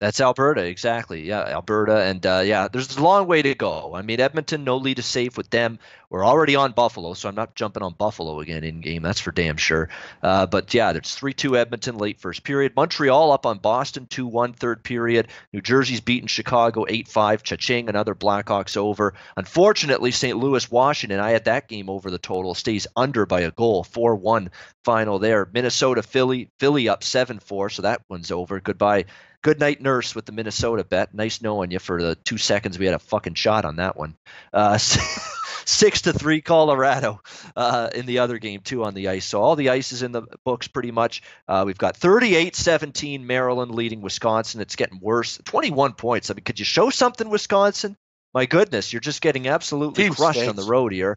That's Alberta, exactly. Yeah, Alberta. And, there's a long way to go. I mean, Edmonton, no lead is safe with them. We're already on Buffalo, so I'm not jumping on Buffalo again in game. That's for damn sure. But, yeah, there's 3-2 Edmonton late first period. Montreal up on Boston 2-1 third period. New Jersey's beating Chicago 8-5. Cha-ching, another Blackhawks over. Unfortunately, St. Louis, Washington, I had that game over the total, stays under by a goal, 4-1 final there. Minnesota, Philly up 7-4, so that one's over. Goodbye. Good night, Nurse, with the Minnesota bet. Nice knowing you for the 2 seconds we had a fucking shot on that one. 6-3 Colorado in the other game, too, on the ice. So all the ice is in the books pretty much. We've got 38-17 Maryland leading Wisconsin. It's getting worse. 21 points. I mean, could you show something, Wisconsin? My goodness, you're just getting absolutely crushed on the road here.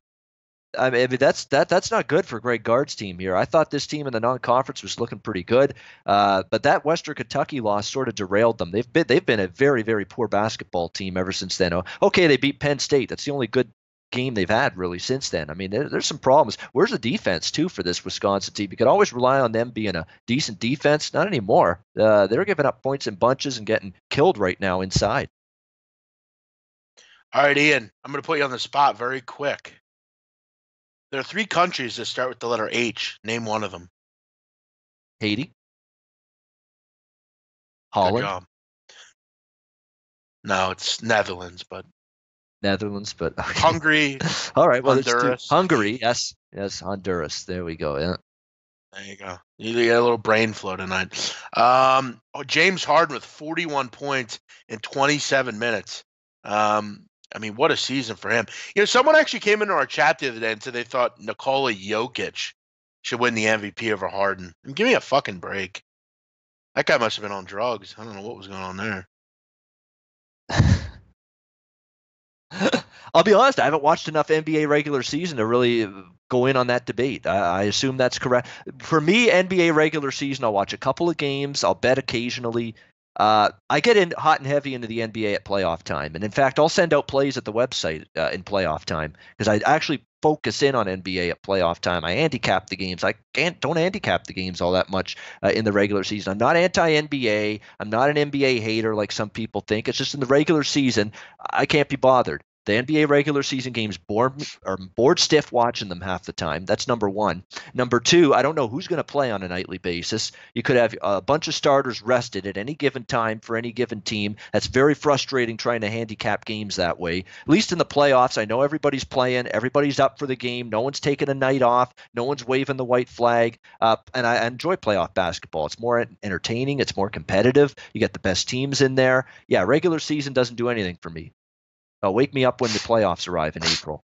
I mean, that's not good for Greg Gard's team here. I thought this team in the non-conference was looking pretty good, but that Western Kentucky loss sort of derailed them. They've been a very, very poor basketball team ever since then. Okay, they beat Penn State. That's the only good game they've had really since then. I mean, there's some problems. Where's the defense too for this Wisconsin team? You could always rely on them being a decent defense. Not anymore. They're giving up points in bunches and getting killed right now inside. All right, Ian, I'm going to put you on the spot very quick. There are 3 countries that start with the letter H. Name one of them. Haiti. Holland. Good job. No, it's Netherlands, but okay. Hungary. All right, well, Honduras. Hungary, yes, Honduras. There we go. Yeah. There you go. You get a little brain flow tonight. James Harden with 41 points in 27 minutes. I mean, what a season for him. Someone actually came into our chat the other day and said they thought Nikola Jokic should win the MVP over Harden. Give me a fucking break. That guy must have been on drugs. I don't know what was going on there. I'll be honest, I haven't watched enough NBA regular season to really go in on that debate. I assume that's correct. For me, NBA regular season, I'll watch a couple of games. I'll bet occasionally. I get in hot and heavy into the NBA at playoff time. And in fact, I'll send out plays at the website in playoff time because I actually focus in on NBA at playoff time. I handicap the games. I don't handicap the games all that much in the regular season. I'm not anti-NBA. I'm not an NBA hater like some people think. It's just in the regular season, I can't be bothered. The NBA regular season games bored stiff watching them half the time. That's number one. Number two, I don't know who's going to play on a nightly basis. You could have a bunch of starters rested at any given time for any given team. That's very frustrating trying to handicap games that way. At least in the playoffs, I know everybody's playing. Everybody's up for the game. No one's taking a night off. No one's waving the white flag. And I enjoy playoff basketball. It's more entertaining. It's more competitive. You get the best teams in there. Yeah, regular season doesn't do anything for me. Wake me up when the playoffs arrive in April.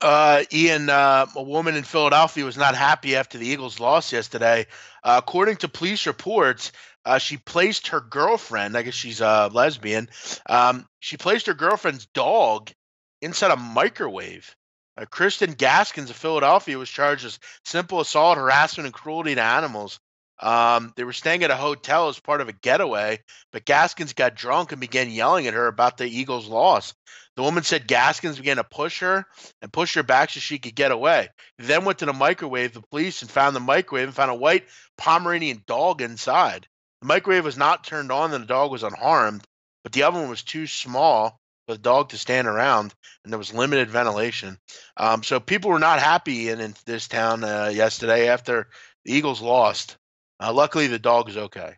Ian, a woman in Philadelphia was not happy after the Eagles lost yesterday. According to police reports, she placed her girlfriend, I guess she's a lesbian, she placed her girlfriend's dog inside a microwave. Kristen Gaskins of Philadelphia was charged with simple assault, harassment, and cruelty to animals. They were staying at a hotel as part of a getaway, but Gaskins got drunk and began yelling at her about the Eagles' loss. The woman said Gaskins began to push her and push her back so she could get away. He then went to the microwave, the police, and found the microwave and found a white Pomeranian dog inside. The microwave was not turned on and the dog was unharmed, but the oven was too small for the dog to stand around, and there was limited ventilation. So people were not happy in this town yesterday after the Eagles lost. Luckily, the dog is okay.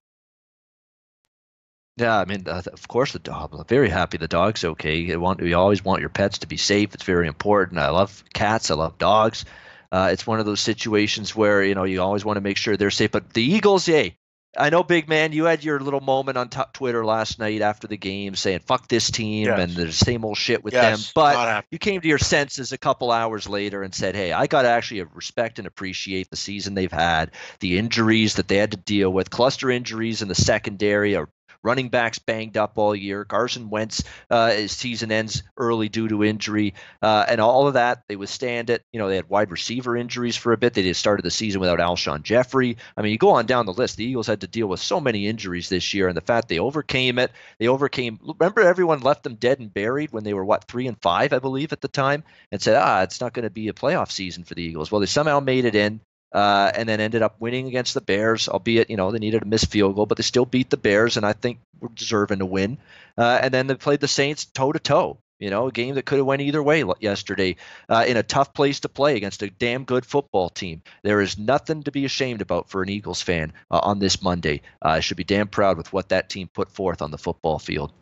Yeah, I mean, of course the dog. I'm very happy the dog's okay. You always want your pets to be safe. It's very important. I love cats. I love dogs. It's one of those situations where you always want to make sure they're safe. But the Eagles, hey, I know, big man, you had your little moment on Twitter last night after the game saying "fuck this team" and the same old shit with them. But you came to your senses a couple hours later and said, "Hey, I got to actually respect and appreciate the season they've had, the injuries that they had to deal with, cluster injuries in the secondary, or running backs banged up all year. Carson Wentz, his season ends early due to injury, and all of that. They withstand it. They had wide receiver injuries for a bit. They just started the season without Alshon Jeffrey. I mean, you go on down the list. The Eagles had to deal with so many injuries this year, and the fact they overcame it. Remember, everyone left them dead and buried when they were 3-5, I believe, at the time, and said, it's not going to be a playoff season for the Eagles. Well, they somehow made it in. And then ended up winning against the Bears, albeit, they needed a missed field goal, but they still beat the Bears, and I think were deserving to win. And then they played the Saints toe-to-toe, a game that could have went either way yesterday in a tough place to play against a damn good football team. There is nothing to be ashamed about for an Eagles fan on this Monday. I should be damn proud with what that team put forth on the football field.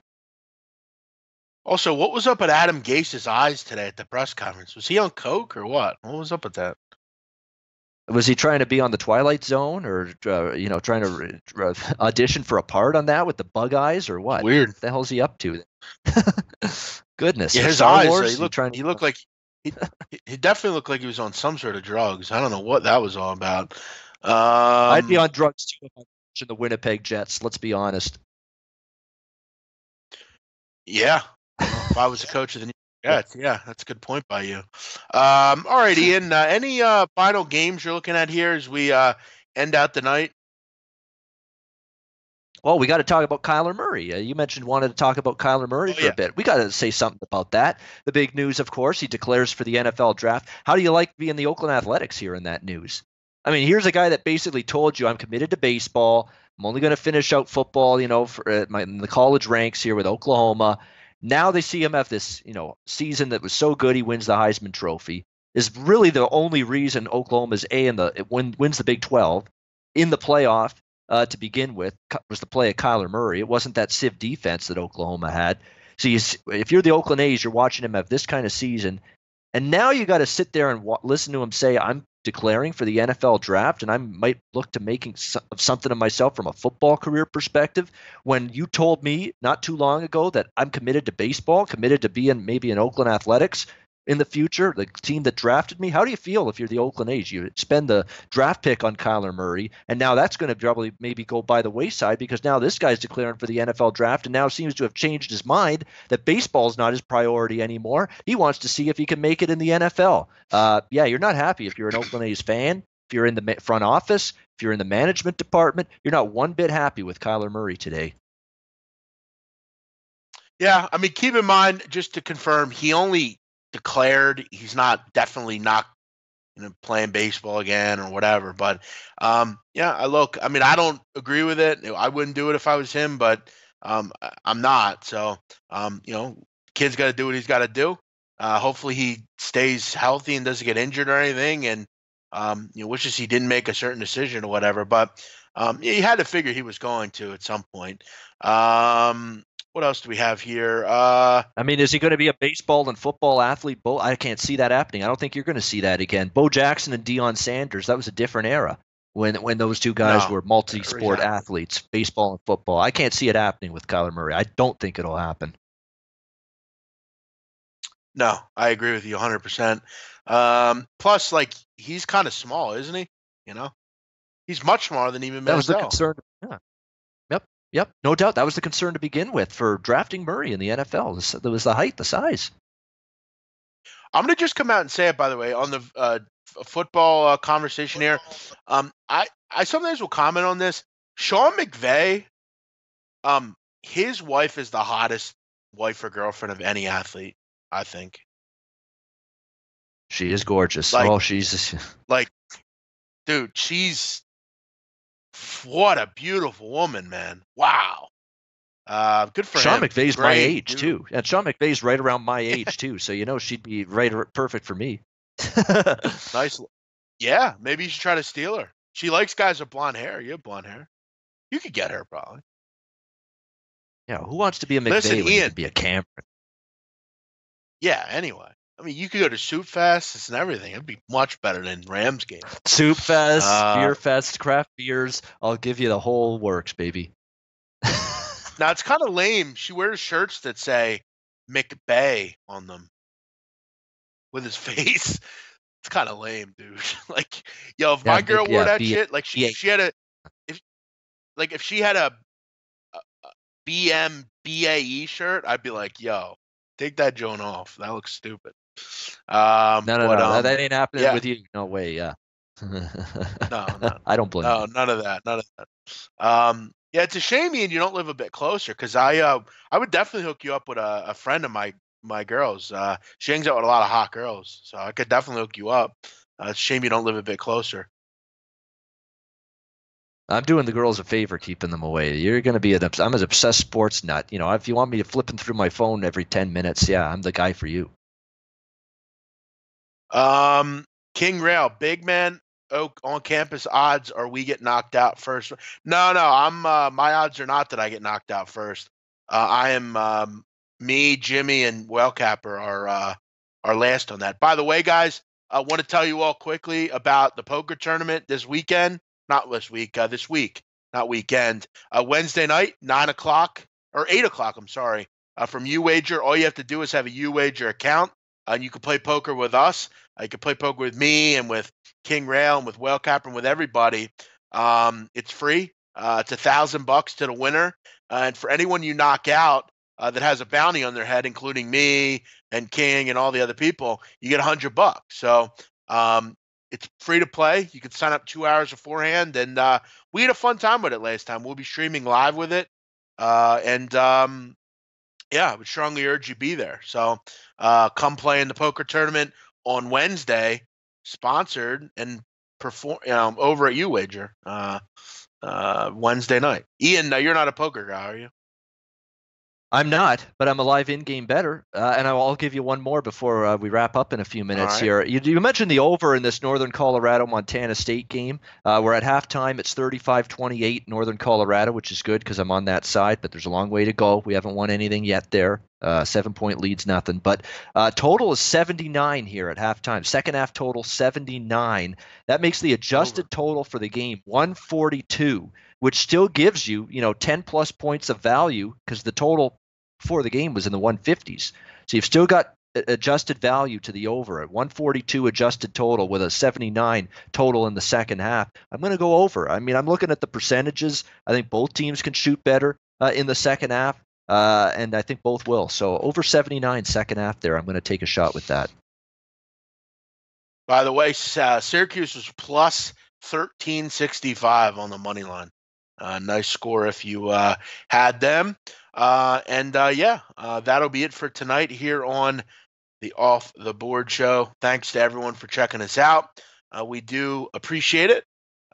Also, what was up at Adam Gase's eyes today at the press conference? Was he on coke or what? What was up with that? Was he trying to be on the Twilight Zone, or trying to audition for a part on that with the bug eyes, or what? Weird. What the hell's he up to? Goodness. Yeah, his Star eyes. Wars, He looked like he definitely looked like he was on some sort of drugs. I don't know what that was all about. I'd be on drugs too if I was watching the Winnipeg Jets. Let's be honest. Yeah, if I was the coach of the Jets, yeah, that's a good point by you. All right, Ian. Any final games you're looking at here as we end out the night? Well, we got to talk about Kyler Murray. You mentioned wanted to talk about Kyler Murray for a bit. We got to say something about that. The big news, of course, he declares for the NFL draft. How do you like being the Oakland Athletics here in that news? I mean, here's a guy that basically told you, I'm committed to baseball. I'm only going to finish out football, in the college ranks here with Oklahoma. Now they see him have this, season that was so good he wins the Heisman Trophy. Is really the only reason Oklahoma's wins the Big 12 in the playoff. To begin with, was the play of Kyler Murray. It wasn't that Civ defense that Oklahoma had. So if you're the Oakland A's, you're watching him have this kind of season, and now you got to sit there and listen to him say, I'm declaring for the NFL draft, and I might look to making something of myself from a football career perspective, when you told me not too long ago that I'm committed to baseball, committed to being maybe in Oakland Athletics in the future, the team that drafted me. How do you feel if you're the Oakland A's? You spend the draft pick on Kyler Murray, and now that's going to probably maybe go by the wayside because now this guy's declaring for the NFL draft and now seems to have changed his mind that baseball's not his priority anymore. He wants to see if he can make it in the NFL. Yeah, you're not happy if you're an Oakland A's fan, if you're in the front office, if you're in the management department. You're not one bit happy with Kyler Murray today. Yeah, I mean, keep in mind, just to confirm, he only declared. He's definitely not playing baseball again or whatever. But I mean, I don't agree with it. I wouldn't do it if I was him, but I'm not. So kid's got to do what he's got to do. Hopefully he stays healthy and doesn't get injured or anything, and wishes he didn't make a certain decision or whatever. But you had to figure he was going to at some point. What else do we have here? I mean, is he going to be a baseball and football athlete? I can't see that happening. I don't think you're going to see that again. Bo Jackson and Deion Sanders, that was a different era when those two guys were multi-sport athletes, baseball and football. I can't see it happening with Kyler Murray. I don't think it'll happen. No, I agree with you 100%. Plus, he's kind of small, isn't he? He's much smaller than even Manziel. That was the concern. Yeah. Yep, no doubt. That was the concern to begin with for drafting Murray in the NFL. There was the height, the size. I'm gonna just come out and say it. By the way, on the football conversation here, I sometimes will comment on this. Sean McVay, his wife is the hottest wife or girlfriend of any athlete, I think. She is gorgeous. Like- oh, she's Like, dude, what a beautiful woman, man. Wow. Good for Sean him. McVay's my Great, age dude. too, and Sean McVay's right around my age too. So she'd be perfect for me. Nice. Yeah, maybe you should try to steal her. She likes guys with blonde hair. You have blonde hair. You could get her probably. Yeah, who wants to be a McVay Listen, when you Ian. could be a Cameron? Yeah, anyway. I mean, you could go to Soup Fest and everything. It'd be much better than Rams game. Soup Fest, Beer Fest, craft beers. I'll give you the whole works, baby. Now, it's kind of lame. She wears shirts that say McBay on them with his face. It's kind of lame, dude. Like, yo, if my girl wore that shit, like if she had a BAE shirt, I'd be like, yo, take that Joan off. That looks stupid. No, that ain't happening with you. No way. Yeah. No. I don't blame you. None of that. Yeah, it's a shame, Ian, you don't live a bit closer, because I would definitely hook you up with a friend of my girls. She hangs out with a lot of hot girls, so I could definitely hook you up. It's a shame you don't live a bit closer. I'm doing the girls a favor keeping them away. You're going to be I'm an obsessed sports nut. If you want me to flipping through my phone every 10 minutes, yeah, I'm the guy for you. King Rail, big man on campus odds, or we get knocked out first? No, I'm my odds are not that I get knocked out first. I am me, Jimmy, and Wellcapper are last on that. By the way, guys, I want to tell you all quickly about the poker tournament this weekend. Not this week, this week, not weekend. Wednesday night, 9 o'clock or 8 o'clock. I'm sorry. From UWager, all you have to do is have a UWager account, and you can play poker with us. You can play poker with me and with King Rail and with Wellcapper and with everybody. It's free. It's $1,000 to the winner, and for anyone you knock out that has a bounty on their head, including me and King and all the other people, you get $100. So it's free to play. You can sign up 2 hours beforehand, and we had a fun time with it last time. We'll be streaming live with it, yeah, I would strongly urge you be there. So come play in the poker tournament on Wednesday, sponsored and perform over at UWager Wednesday night. Ian, now you're not a poker guy, are you? I'm not, but I'm a live in-game bettor, and I'll give you one more before we wrap up in a few minutes here. You mentioned the over in this Northern Colorado-Montana State game. We're at halftime. It's 35-28 Northern Colorado, which is good because I'm on that side, but there's a long way to go. We haven't won anything yet there. 7-point leads, nothing. But total is 79 here at halftime. Second half total, 79. That makes the adjusted total for the game 142, which still gives you, 10-plus points of value because the total before the game was in the 150s. So you've still got adjusted value to the over at 142 adjusted total with a 79 total in the second half. I'm going to go over. I mean, I'm looking at the percentages. I think both teams can shoot better in the second half, and I think both will. So over 79 second half there. I'm going to take a shot with that. By the way, Syracuse was plus 1365 on the money line. Nice score if you had them. That'll be it for tonight here on the Off the Board show. Thanks to everyone for checking us out. We do appreciate it.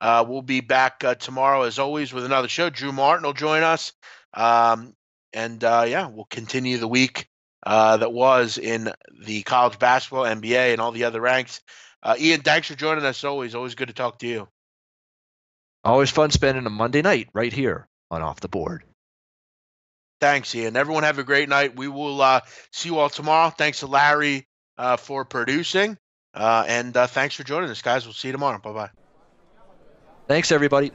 We'll be back tomorrow, as always, with another show. Drew Martin will join us. We'll continue the week that was in the college basketball, NBA, and all the other ranks. Ian, thanks for joining us, always. Always good to talk to you. Always fun spending a Monday night right here on Off the Board. Thanks, Ian. Everyone have a great night. We will see you all tomorrow. Thanks to Larry for producing. Thanks for joining us, guys. We'll see you tomorrow. Bye-bye. Thanks, everybody.